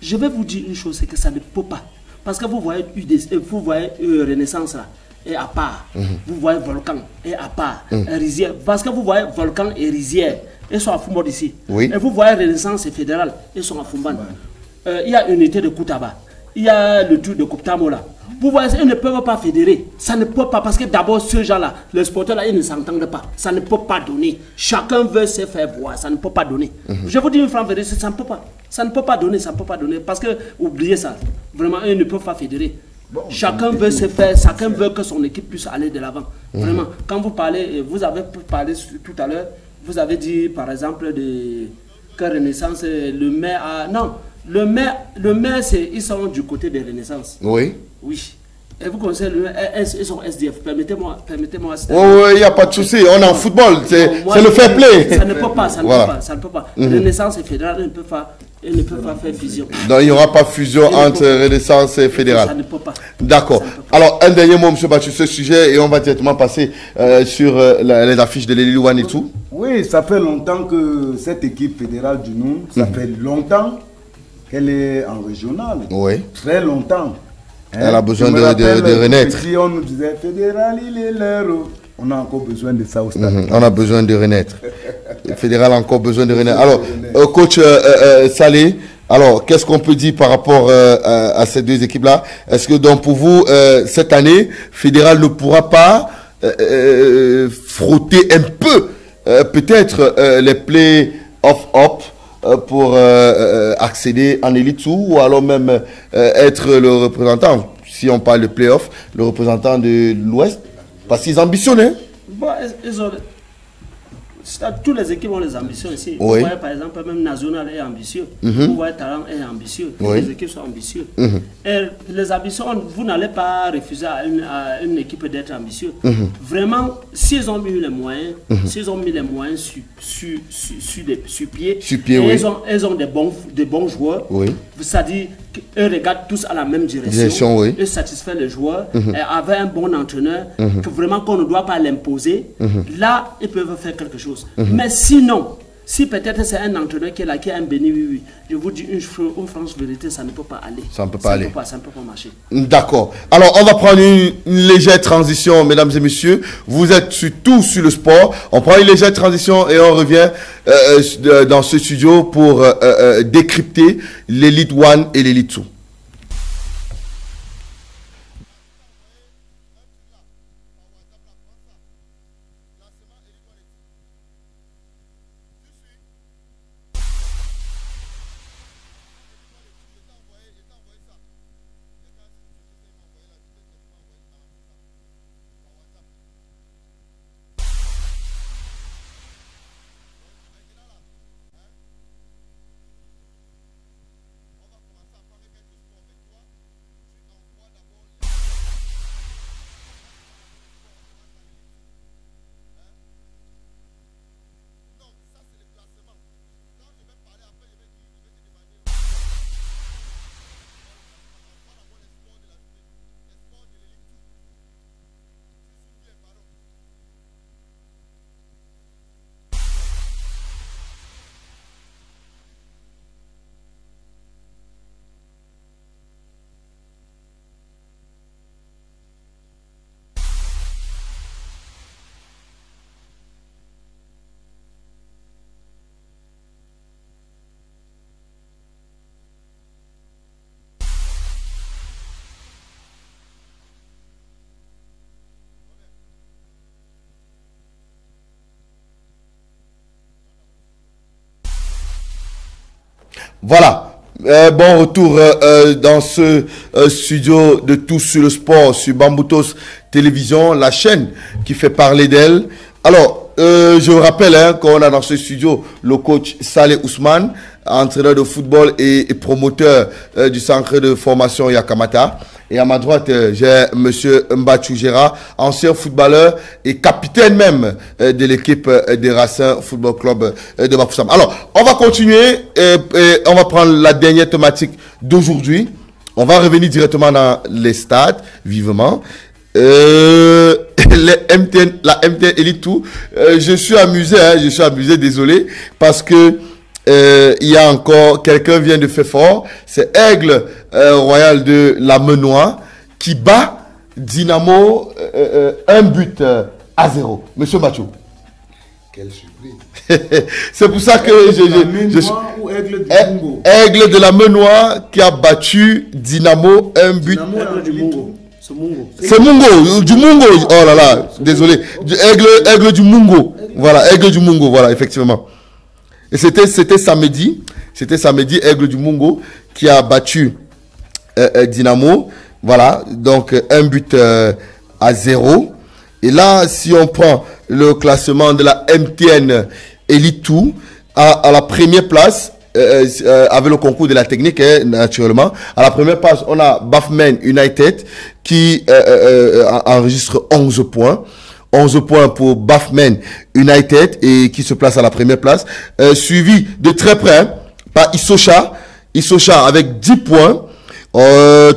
Je vais vous dire une chose, c'est que ça ne peut pas. Parce que vous voyez Renaissance là, et à part. Vous voyez Volcan, et à part. Rizière. Parce que vous voyez Volcan et Rizière, ils sont à Fumban ici. Oui. Et vous voyez Renaissance et Fédéral, ils sont à Fumban. Il y a Unité de Koutaba. Il y a le tour de Kouptamo là. Vous voyez, ils ne peuvent pas fédérer. Ça ne peut pas, parce que d'abord, ceux gens-là, les sporteurs-là, ils ne s'entendent pas. Ça ne peut pas donner. Chacun veut se faire voir. Ça ne peut pas donner. Je vous dis une franche vérité, ça ne peut pas. Ça ne peut pas donner, ça ne peut pas donner. Parce que, oubliez ça, vraiment, ils ne peuvent pas fédérer. Bon, chacun veut se faire, chacun veut que son équipe puisse aller de l'avant. Vraiment, quand vous parlez, vous avez parlé tout à l'heure, vous avez dit, par exemple, que Renaissance, le maire a... Non, le maire, ils sont du côté de Renaissance. Oui. Oui. Et vous connaissez le ils sont SDF. Permettez-moi. Oui, il n'y a pas de souci. On est en football. C'est le fair play. Ça ne peut pas. Ça ne peut pas. Renaissance et Fédéral ne peuvent pas faire fusion. Donc il n'y aura pas fusion entre Renaissance et Fédéral. Ça ne peut pas. D'accord. Alors, un dernier mot, M. Batchou, sur ce sujet, et on va directement passer sur les affiches de l'Elite One et tout. Oui, ça fait longtemps que cette équipe fédérale du Noun, ça fait longtemps qu'elle est en régional. Oui. Très longtemps. Elle a besoin de renaître. Si on nous disait fédéral, il est l'heure. On a encore besoin de ça au stade. On a besoin de renaître. Le fédéral a encore besoin de renaître. Alors, coach Salé, alors qu'est-ce qu'on peut dire par rapport à ces deux équipes-là? Est-ce que donc pour vous, cette année, fédéral ne pourra pas frotter un peu peut-être les play-off pour accéder en Elite 2 ou alors même être le représentant, si on parle de play-off, le représentant de l'Ouest, parce qu'ils ambitionnent. Hein? Bon, tous les équipes ont les ambitions ici. Oui. Vous voyez par exemple, même National est ambitieux. Vous voyez Talent est ambitieux. Oui. Les équipes sont ambitieuses. Et les ambitions, vous n'allez pas refuser à une équipe d'être ambitieux. Vraiment, s'ils ont mis les moyens, s'ils ont mis les moyens sur pied, oui. Ils ont des bons joueurs. Oui. C'est-à-dire qu'eux regardent tous à la même direction. Oui. Ils satisfont les joueurs. Et avec un bon entraîneur, que vraiment qu'on ne doit pas l'imposer, là, ils peuvent faire quelque chose. Mais sinon, si peut-être c'est un entraîneur qui est là, qui a un béni, oui, je vous dis une franche vérité, ça ne peut pas aller. Ça ne peut pas aller. Ça ne peut pas marcher. D'accord. Alors, on va prendre une légère transition, mesdames et messieurs. Vous êtes tout sur le sport. On prend une légère transition et on revient dans ce studio pour décrypter l'Elite One et l'Elite 2. Voilà. Bon retour dans ce studio de Tous sur le sport sur Bamboutos Télévision, la chaîne qui fait parler d'elle. Alors, je vous rappelle qu'on a dans ce studio le coach Saleh Ousmane, entraîneur de football et promoteur du centre de formation Yakamata. Et à ma droite, j'ai M. Mbatchou Gera, ancien footballeur et capitaine même de l'équipe des Racing Football Club de Bafoussam. Alors, on va continuer et on va prendre la dernière thématique d'aujourd'hui. On va revenir directement dans les stades, vivement. La MTN Elite 2, je suis amusé, désolé, parce que il y a encore, quelqu'un vient de faire fort, c'est Aigle Royal de la Menois qui bat Dynamo 1-0. Monsieur Machou. Quelle surprise. C'est pour ça que Aigle de la Menois qui a battu Dynamo 1-0. C'est Mungo. C'est Mungo, du Mungo. Oh là là, désolé. Aigle du Mungo. Voilà, Aigle du Mungo, voilà, effectivement. Et c'était samedi. C'était samedi, Aigle du Mungo qui a battu Dynamo. Voilà, donc 1-0. Et là, si on prend le classement de la MTN Elite 2, à la première place, avec le concours de la technique, naturellement. À la première place, on a Bafman United qui enregistre 11 points. 11 points pour Bafman United et qui se place à la première place. Suivi de très près par Issocha. Issocha avec 10 points.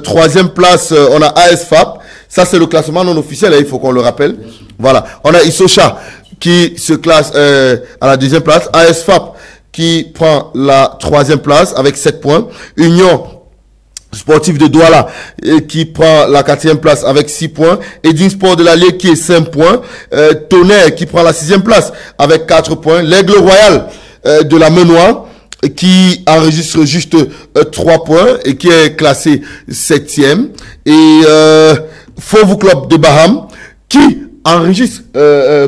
Troisième place, on a ASFAP. Ça, c'est le classement non officiel, il faut qu'on le rappelle. Voilà. On a Issocha qui se classe à la deuxième place. ASFAP qui prend la troisième place avec 7 points. Union Sportive de Douala qui prend la quatrième place avec 6 points. Edin Sport de l'Allier qui est 5 points. Tonnerre qui prend la sixième place avec 4 points. L'Aigle Royal de la Menois qui enregistre juste 3 points et qui est classé 7e. Et Fauve Club de Baham qui enregistre,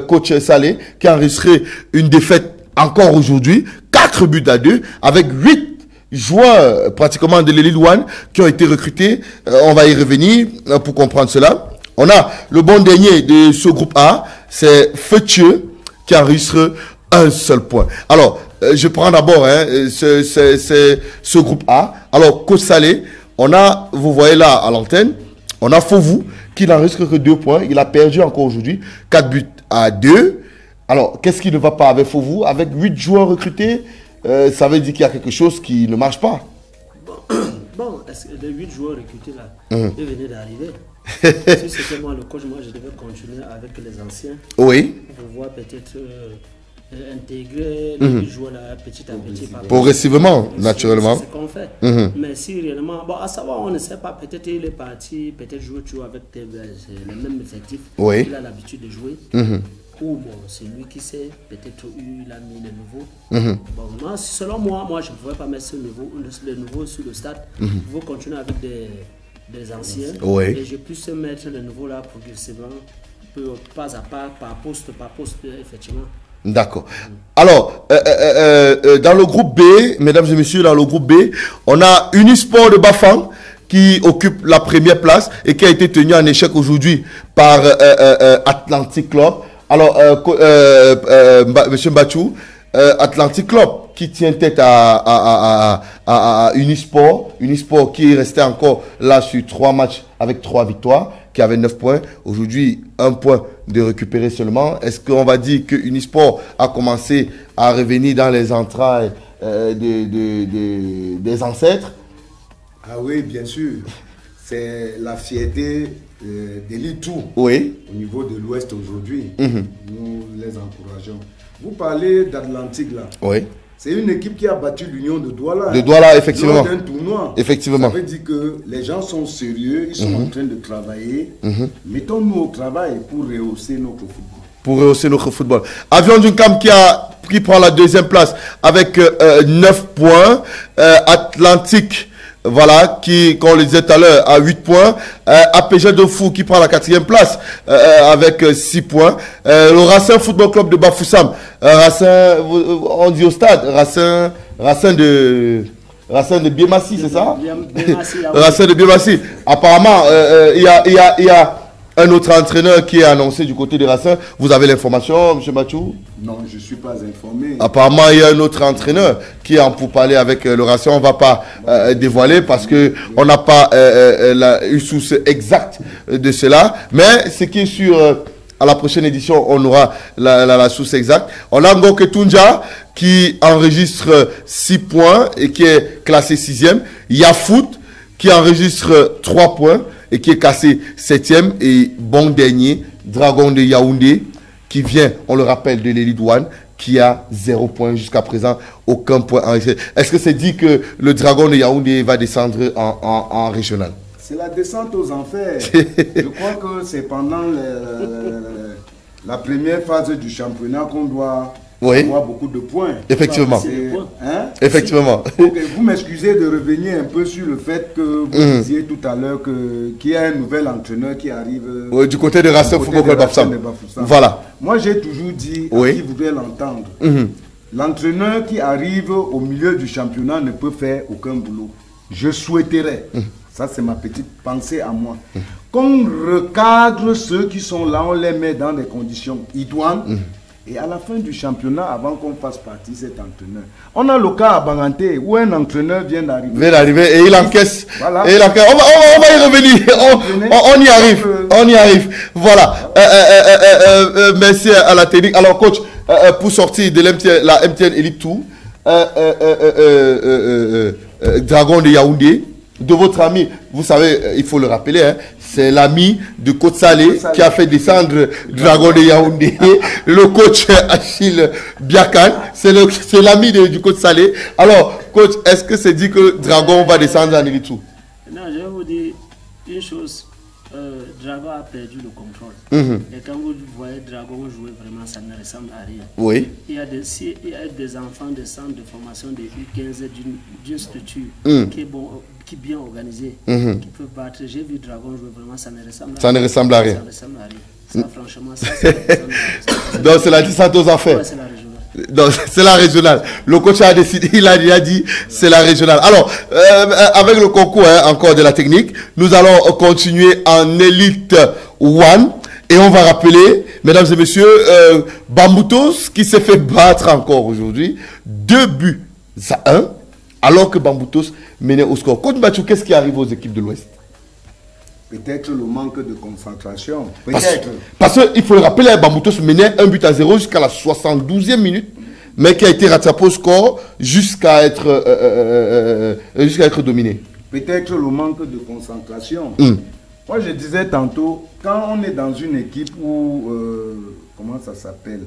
coach Salé, qui a enregistré une défaite encore aujourd'hui, 4-2 avec 8 joueurs pratiquement de l'Elite One qui ont été recrutés. On va y revenir pour comprendre cela. On a le bon dernier de ce groupe A, c'est Fetieux qui enregistre un seul point. Alors, je prends d'abord ce groupe A. Alors, coach Salé, on a, vous voyez là à l'antenne, on a Fauvou qui n'enregistre que 2 points. Il a perdu encore aujourd'hui, 4-2. Alors, qu'est-ce qui ne va pas avec Fauvou? Avec 8 joueurs recrutés, ça veut dire qu'il y a quelque chose qui ne marche pas. Bon, est-ce que les 8 joueurs recrutés là, ils venaient d'arriver. Si c'était moi le coach, moi je devais continuer avec les anciens. Oui. Pour pouvoir peut-être intégrer les joueurs là petit à petit. Progressivement, naturellement. C'est ce qu'on fait. Mais si réellement, bon, à savoir, on ne sait pas, peut-être il est parti, peut-être jouer toujours avec les mêmes effectifs. Oui. Il a l'habitude de jouer. Ou bon, c'est lui qui sait, peut-être il a mis les nouveaux. Bon, moi, selon moi, je ne pouvais pas mettre les nouveaux sur le stade. Je veux continuer avec des anciens. Oui. Et je puisse mettre les nouveaux là progressivement, pas à pas, par poste, effectivement. D'accord. Alors, dans le groupe B, mesdames et messieurs, dans le groupe B, on a Unisport de Bafang qui occupe la première place et qui a été tenu en échec aujourd'hui par Atlantic Club. Alors, monsieur Mbachou, Atlantic Club qui tient tête à Unisport. Unisport qui est resté encore là sur 3 matchs avec 3 victoires, qui avait 9 points. Aujourd'hui, 1 point de récupérer seulement. Est-ce qu'on va dire que Unisport a commencé à revenir dans les entrailles des ancêtres? Ah oui, bien sûr. C'est la fierté d'Elite 2 oui. Au niveau de l'Ouest aujourd'hui. Nous les encourageons. Vous parlez d'Atlantique là. Oui. C'est une équipe qui a battu l'Union de Douala. De Douala, effectivement. Lors d'un tournoi. Effectivement. Ça veut dire que les gens sont sérieux, ils sont en train de travailler. Mettons-nous au travail pour rehausser notre football. Pour rehausser notre football. Avion Dunkam qui prend la deuxième place avec 9 points. Atlantique, voilà, qui, comme on le disait tout à l'heure, a 8 points. APG de Fou qui prend la 4e place avec 6 points. Le Racing Football Club de Bafoussam. Racing, on dit au stade, Racing de Biemassi, c'est ça? Racing de Biemassi. Apparemment, il y a un autre entraîneur qui est annoncé du côté de Racing. Vous avez l'information, M. Machou? Non, je ne suis pas informé. Apparemment, il y a un autre entraîneur qui est en pourparlers avec le Racing. On ne va pas dévoiler parce qu'on n'a pas une source exacte de cela. Mais ce qui est sûr, à la prochaine édition, on aura la source exacte. On a Ngoke Tunja qui enregistre 6 points et qui est classé 6e. Yafoot qui enregistre 3 points et qui est classé 7e. Et bon dernier, Dragon de Yaoundé, qui vient, on le rappelle, de l'Elite One, qui a 0 point jusqu'à présent, aucun point enregistré. Est-ce que c'est dit que le Dragon de Yaoundé va descendre en régional? C'est la descente aux enfers. Je crois que c'est pendant la première phase du championnat qu'on doit avoir beaucoup de points. Effectivement. Hein? Effectivement. Okay, vous m'excusez de revenir un peu sur le fait que vous disiez tout à l'heure qu'il y a un nouvel entraîneur qui arrive du côté de Racing Football Club Bafoussam. Voilà. Moi, j'ai toujours dit à qui voudrait l'entendre, l'entraîneur qui arrive au milieu du championnat ne peut faire aucun boulot. Je souhaiterais, ça c'est ma petite pensée à moi, qu'on recadre ceux qui sont là, on les met dans des conditions idoines. Et à la fin du championnat, avant qu'on fasse partie cet entraîneur, on a le cas à Banganté où un entraîneur vient d'arriver. Et il encaisse. Voilà. Et il encaisse. On va y revenir. On y arrive. On y arrive. Voilà. Merci à la technique. Alors, coach, pour sortir de la MTN Elite Tour, Dragon de Yaoundé, de votre ami, vous savez, il faut le rappeler, hein, c'est l'ami de Côte Salé qui a fait descendre Dragon de Yaoundé, le coach Achille Biakan, c'est l'ami du Côte Salé. Alors, coach, est-ce que c'est dit que Dragon va descendre en Elite? Non, je vais vous dire une chose. Dragon a perdu le contrôle. Et quand vous voyez Dragon jouer, vraiment, ça ne ressemble à rien. Oui. Il y a des enfants de centre de formation de U15 d'une structure qui est bien organisée, qui peut battre. J'ai vu Dragon jouer, vraiment, ça ne ressemble à rien. Ça ressemble à rien. Ça, franchement, ça ressemble à rien. Donc, c'est la descente aux affaires. Ouais, c'est la régionale. C'est la régionale. Le coach a décidé, il a dit, c'est la régionale. Alors, avec le concours encore de la technique, nous allons continuer en Elite 1 et on va rappeler, mesdames et messieurs, Bamboutos qui s'est fait battre encore aujourd'hui, 2-1, alors que Bamboutos menait au score. Coach Bachou, qu'est-ce qui arrive aux équipes de l'Ouest? Peut-être le manque de concentration. Peut-être. Parce qu'il faut le rappeler, Bamboutos menait 1-0 jusqu'à la 72e minute, mais qui a été rattrapé au score jusqu'à être dominé. Peut-être le manque de concentration. Moi, je disais tantôt, quand on est dans une équipe où, comment ça s'appelle,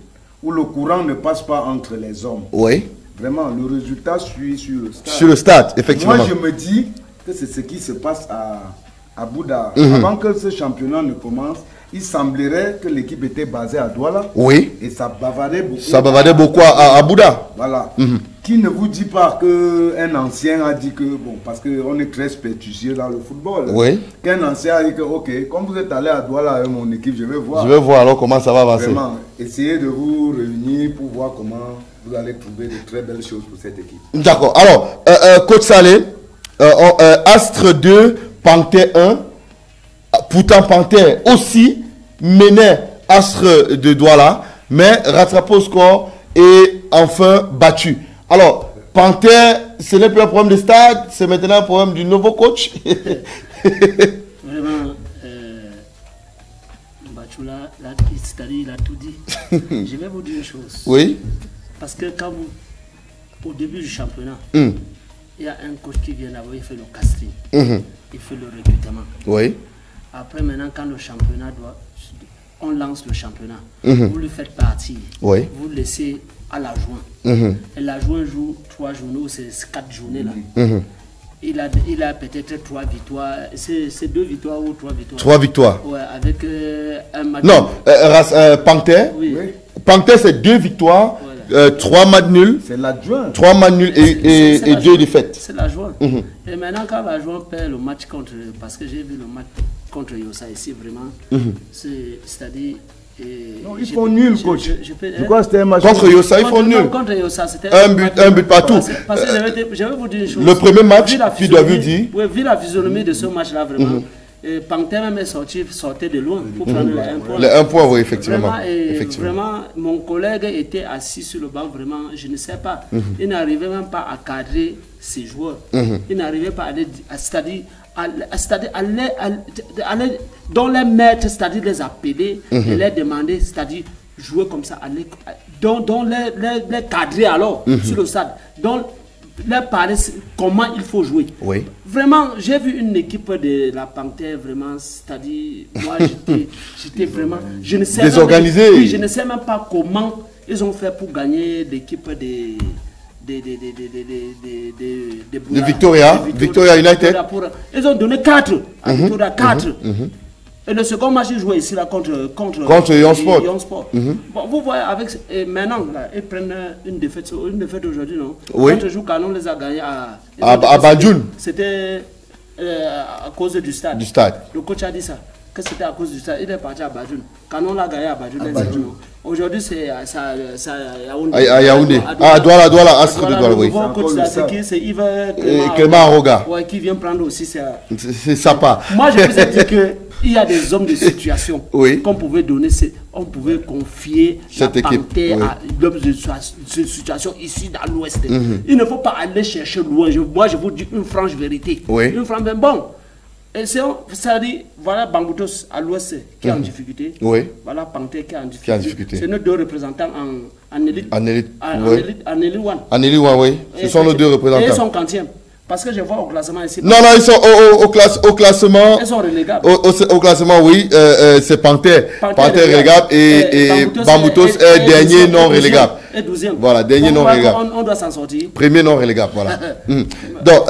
où le courant ne passe pas entre les hommes. Oui. Vraiment, le résultat suit sur le stade. Sur le stade, effectivement. Moi, je me dis que c'est ce qui se passe à Bouddha. Avant que ce championnat ne commence, il semblerait que l'équipe était basée à Douala. Oui. Et ça bavardait beaucoup. Ça bavardait beaucoup à Bouddha. Voilà. Qui ne vous dit pas qu'un ancien a dit que, bon, parce qu'on est très spécieux dans le football. Oui. Qu'un ancien a dit que, ok, comme vous êtes allé à Douala avec mon équipe, je vais voir. Je vais voir alors comment ça va avancer. Vraiment, essayez de vous réunir pour voir comment vous allez trouver de très belles choses pour cette équipe. D'accord. Alors, Côte Salé, Astre 2, Panthère 1. Pourtant, Panthère aussi menait Astre de Douala, mais rattrapé au score et enfin battu. Alors, Panthère, ce n'est plus un problème de stade, c'est maintenant un problème du nouveau coach. Vraiment, Bachula, c'est-à-dire, il a tout dit. Je vais vous dire une chose. Oui. Parce que quand au début du championnat, il y a un coach qui vient d'abord, il fait le casting, il fait le recrutement. Oui. Après, maintenant, quand le championnat on lance le championnat, vous le faites partir, oui. Vous le laissez à l'adjoint. Et l'adjoint joue 3 journées ou c'est 4 journées là. Il a peut-être 3 victoires, c'est 2 victoires ou 3 victoires. 3 victoires. Ouais, avec un match. Non, Panthère. Oui. Panthère, c'est 2 victoires, voilà. 3 matchs nuls. C'est l'adjoint. 3 matchs nuls et 2 défaites. C'est l'adjoint. Et maintenant, quand l'adjoint perd le match contre. Parce que j'ai vu le match contre Yossa ici, vraiment. C'est-à-dire. Non, ils font nul, coach. Pourquoi c'était un match contre Yossa, ils font nul. Contre Yossa, c'était un but partout. Parce que je vais vous dire une chose. Le premier match, tu dois vous dire. Oui, vu la physionomie de ce match-là, vraiment. Panthère même sortait de loin pour prendre les 1 point. Les 1 point, oui, effectivement. Vraiment, mon collègue était assis sur le banc, vraiment, je ne sais pas. Il n'arrivait même pas à cadrer ses joueurs. Il n'arrivait pas à aller dans les maîtres, c'est-à-dire les appeler et les demander, c'est-à-dire jouer comme ça, dans les cadrer alors sur le stade. Donc, leur parler comment il faut jouer. Oui. Vraiment, j'ai vu une équipe de la Panthère, vraiment, c'est-à-dire, moi j'étais vraiment, je ne sais désorganisé. Oui, je ne sais même pas comment ils ont fait pour gagner l'équipe de Victoria United. Ils ont donné 4 à Victoria, 4. Et le second match, ils jouaient ici là, contre Young Sport. Bon, vous voyez, avec, maintenant, là, ils prennent une défaite aujourd'hui, non? Oui. Quand joue, Canon les a gagnés à Banjul. C'était à cause du stade. Le coach a dit ça, que c'était à cause du stade. Il est parti à Banjul. Canon l'a gagné à Banjul. Aujourd'hui, c'est à Yaoundé. À Yaoundé. À Douala, Astre de Douala, oui. Le nouveau coach, c'est Yves Clément Aroga. Ouais, qui vient prendre aussi. C'est sympa. Moi, je vous ai dit qu'il y a des hommes de situation qu'on pouvait donner, on pouvait confier cette équipe à l'homme de situation ici dans l'Ouest. Il ne faut pas aller chercher loin. Moi, je vous dis une franche vérité. Une franche, mais bon. Ça dit, voilà Bamboutos à l'Ouest qui est en difficulté. Voilà Panthère qui est en difficulté. C'est nos deux représentants en élite. En élite 1. En élite 1, oui. Ce sont nos deux représentants. Et ils sont quantièmes. Parce que je vois au classement ici. Non, ils sont au classement. Ils sont relégables. Au classement, oui. C'est Panthère. Panthère relégable et Bamboutos est dernier non relégable. Et 12e. Voilà, dernier non relégable. On doit s'en sortir. Premier non relégable, voilà. Donc,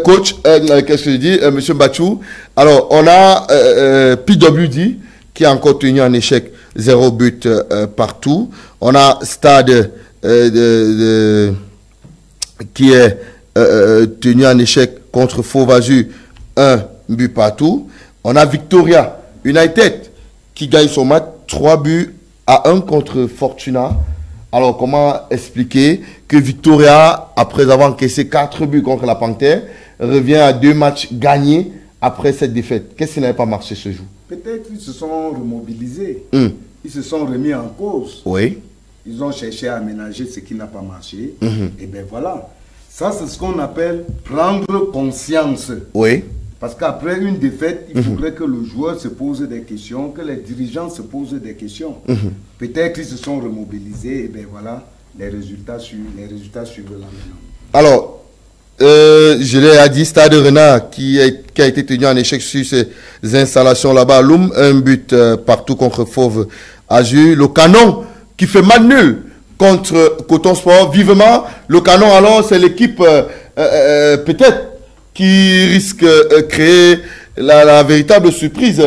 coach, qu'est-ce que je dis, monsieur Bachou? Alors, on a PWD qui a encore tenu en échec 0 but partout. On a Stade qui est tenu en échec contre Faux-Vazu, 1 but partout. On a Victoria United qui gagne son match 3 buts à 1 contre Fortuna. Alors, comment expliquer que Victoria, après avoir encaissé 4 buts contre la Panthère, revient à 2 matchs gagnés après cette défaite? Qu'est-ce qui n'avait pas marché ce jour? Peut-être qu'ils se sont remobilisés. Ils se sont remis en cause. Oui. Ils ont cherché à aménager ce qui n'a pas marché. Et bien voilà. Ça, c'est ce qu'on appelle prendre conscience. Oui. Parce qu'après une défaite, il faudrait que le joueur se pose des questions, que les dirigeants se posent des questions. Peut-être qu'ils se sont remobilisés, et bien voilà, les résultats suivent là maintenant. Alors, je l'ai dit, Stade Renard qui a été tenu en échec sur ces installations là-bas. Loum, 1 but partout contre Fauve Azur. Le Canon qui fait mal nul contre Coton Sport. Vivement, le Canon, alors, c'est l'équipe peut-être qui risque de créer la véritable surprise,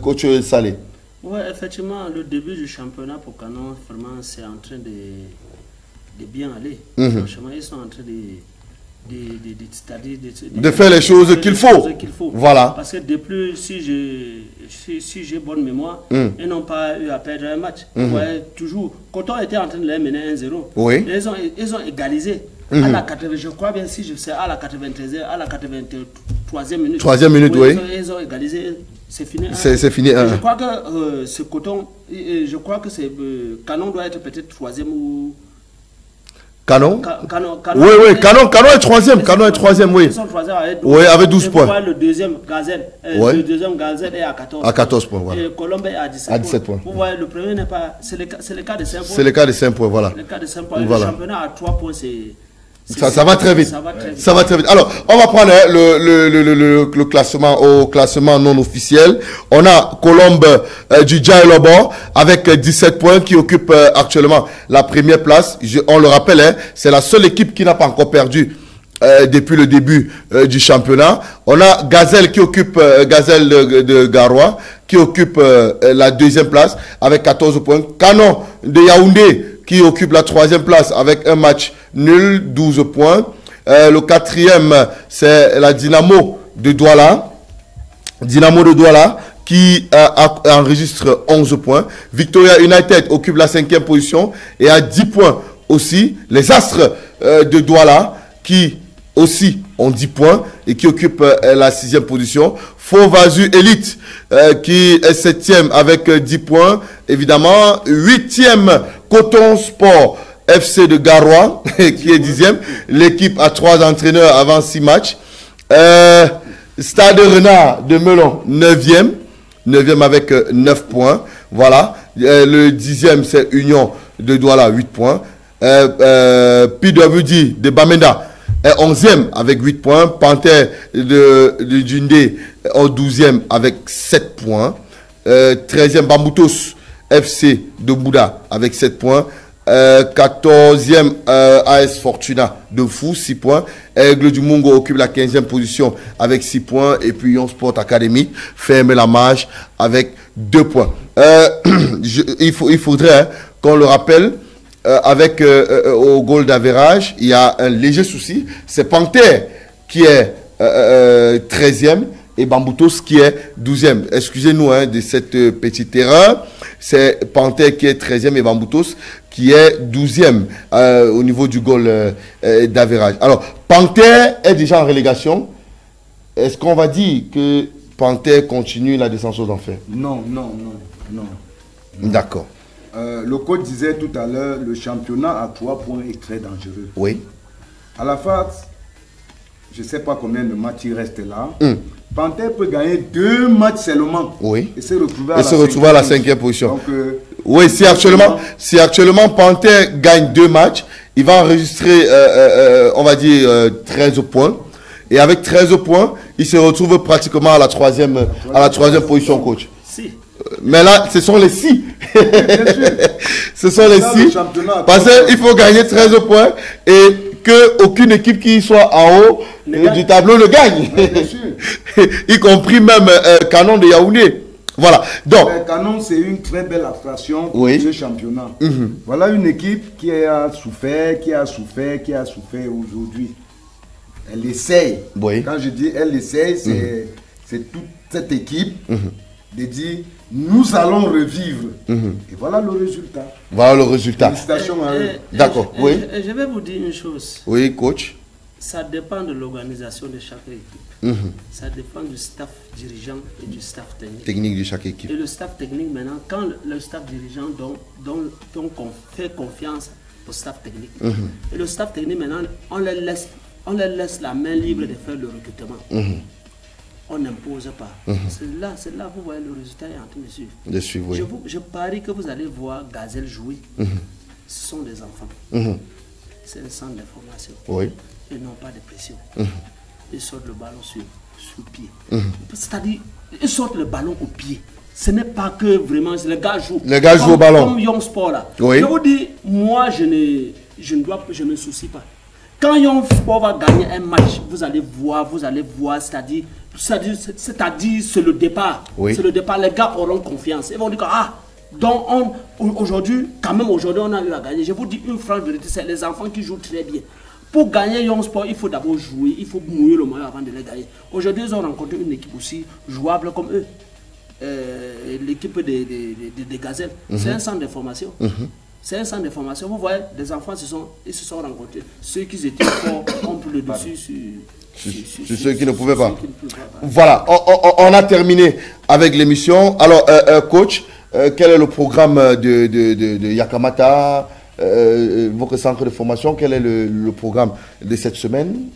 coach Salé. Oui, effectivement, le début du championnat pour Canon, vraiment, c'est en train de bien aller. Franchement, ils sont en train de faire les choses qu'il faut. Voilà. Parce que depuis, si j'ai bonne mémoire, ils n'ont pas eu à perdre un match. Ouais, toujours. Coton était en train de les mener 1-0. Oui. Ils ont égalisé. À la 80, je crois bien, si je sais, à la 93e, à la 83e minute. 3e minute, oui. Ils ont égalisé. C'est fini. C'est fini. Je crois que ce Coton, je crois que Canon doit être peut-être 3e ou. Canon? Oui, Canon est 3e. Canon est 3e, oui. Ils sont 3e avec 12 points. Oui, avec 12 points. Le deuxième Gazelle. Le deuxième Gazelle est à 14 points. À 14 points, voilà. Et Colombe est à 17 points. Vous voyez, le premier n'est pas. C'est le cas de 5 points. C'est le cas de 5 points, voilà. Le cas de 5 points. Le championnat à 3 points, c'est. Ça va très vite. Ça va très vite. Alors, on va prendre le classement au classement non officiel. On a Colombe du Djaïlobo avec 17 points qui occupe actuellement la première place. On le rappelle, c'est la seule équipe qui n'a pas encore perdu depuis le début du championnat. On a Gazelle qui occupe Gazelle de Garoua qui occupe la deuxième place avec 14 points. Canon de Yaoundé qui occupe la 3e place avec un match nul, 12 points. Le 4e, c'est la Dynamo de Douala. Dynamo de Douala qui enregistre 11 points. Victoria United occupe la 5e position et à 10 points aussi. Les Astres de Douala qui aussi ont 10 points et qui occupent la 6e position. Faux-Vazu Elite qui est 7e avec 10 points. Évidemment, 8e Coton Sport FC de Garoua qui est 10e. L'équipe a 3 entraîneurs avant 6 matchs. Stade Renard de Melon, 9e. 9e avec 9 points. Voilà. Le 10e, c'est Union de Douala, 8 points. PWD de Bamenda est 11e avec 8 points. Panthère de Djundé est au 12e avec 7 points. 13e Bamboutos FC de Bouddha avec 7 points. 14e AS Fortuna de Fou, 6 points. Aigle du Mungo occupe la 15e position avec 6 points. Et puis Yon Sport Academy ferme la marge avec 2 points. Il faudrait qu'on le rappelle, avec au goal d'average, il y a un léger souci. C'est Panthère qui est 13e et Bamboutos qui est 12e. Excusez-nous de cette petite erreur. C'est Panthère qui est 13e et Bamboutos qui est 12e au niveau du goal d'average. Alors, Panthère est déjà en relégation. Est-ce qu'on va dire que Panthère continue la descente aux enfers? Non. D'accord. Le coach disait tout à l'heure, le championnat à 3 points est très dangereux. Oui. À la face, je ne sais pas combien de matchs il reste là. Panthère peut gagner 2 matchs seulement. Oui. Et se retrouver à la 5e position. Donc, oui, si actuellement Panthère gagne 2 matchs, il va enregistrer, on va dire, 13 points. Et avec 13 points, il se retrouve pratiquement à la 3e position, coach. Si. Mais là, ce sont les 6. Ce sont les 6. Parce qu'il faut gagner 13 points et qu'aucune équipe qui soit en haut du tableau le gagne. Y compris même Canon de Yaoundé. Voilà. Donc, Canon, c'est une très belle attraction pour ce championnat. Voilà une équipe qui a souffert aujourd'hui. Elle essaye. Oui. Quand je dis elle essaye, c'est toute cette équipe de dire nous allons revivre. Et voilà le résultat. Félicitations à eux. D'accord. Oui. Je vais vous dire une chose. Oui, coach. Ça dépend de l'organisation de chaque équipe. Ça dépend du staff dirigeant et du staff technique. De chaque équipe. Et le staff technique, maintenant, quand le staff dirigeant donc on fait confiance au staff technique. Et le staff technique, maintenant, on leur laisse la main libre de faire le recrutement. On n'impose pas. C'est là, vous voyez, le résultat est en train de suivre. Oui. Je parie que vous allez voir Gazelle jouer. Ce sont des enfants. C'est un centre de formation. Oui. Ils n'ont pas de pression. Ils sortent le ballon sur le pied. C'est-à-dire, ils sortent le ballon au pied. Ce n'est pas que vraiment, le gars joue. Le gars joue au ballon. Comme Young Sport là. Oui. Je vous dis, moi, je ne me soucie pas. Quand Young Sport va gagner un match, vous allez voir, c'est-à-dire c'est le départ. Oui. C'est le départ, les gars auront confiance. Ils vont dire que, donc aujourd'hui, on a eu à gagner. Je vous dis une franche vérité, c'est les enfants qui jouent très bien. Pour gagner Young Sport, il faut d'abord jouer, il faut mouiller le maillot avant de les gagner. Aujourd'hui, ils ont rencontré une équipe aussi jouable comme eux. L'équipe des Gazelles. C'est un centre de formation. C'est un centre de formation. Vous voyez, les enfants ils se sont rencontrés. Ceux qui étaient forts ont pris le dessus sur ceux qui ne pouvaient pas. Voilà, on a terminé avec l'émission. Alors, coach, quel est le programme de Yakamata, votre centre de formation? Quel est le programme de cette semaine?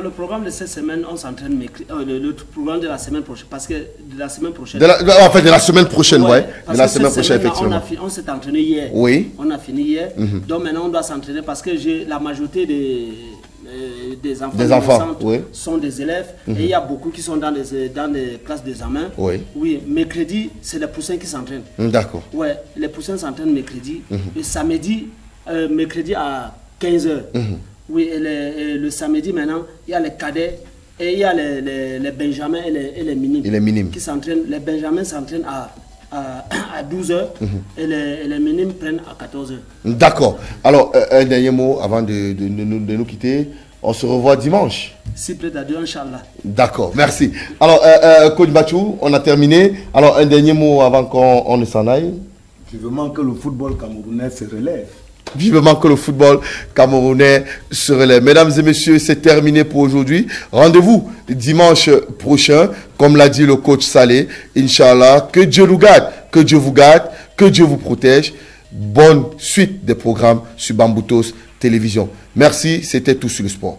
Le programme de cette semaine, on s'entraîne le programme de la semaine prochaine, parce que de la semaine prochaine. De la semaine prochaine, ouais. De la semaine prochaine, effectivement. On s'est entraîné hier. Oui. On a fini hier. Donc maintenant, on doit s'entraîner parce que la majorité des enfants oui. sont des élèves et il y a beaucoup qui sont dans des classes d'examen. Oui. Oui, mercredi, c'est les poussins qui s'entraînent. D'accord. Ouais, les poussins s'entraînent mercredi. Et samedi, mercredi à 15h. Oui, et le samedi maintenant, il y a les cadets et il y a les benjamins et les minimes. Qui s'entraînent. Les benjamins s'entraînent à 12h et les minimes prennent à 14h. D'accord. Alors, un dernier mot avant de nous quitter. On se revoit dimanche. Si plaît à Dieu, Inch'Allah. D'accord, merci. Alors, Coach Bachou, on a terminé. Alors, un dernier mot avant qu'on ne s'en aille. Vivement que le football camerounais se relève. Vivement que le football camerounais se relève. Mesdames et messieurs, c'est terminé pour aujourd'hui. Rendez-vous dimanche prochain, comme l'a dit le coach Saleh. Inch'Allah, que Dieu nous garde, que Dieu vous garde, que Dieu vous protège. Bonne suite des programmes sur Bamboutos Télévision. Merci, c'était tout sur le sport.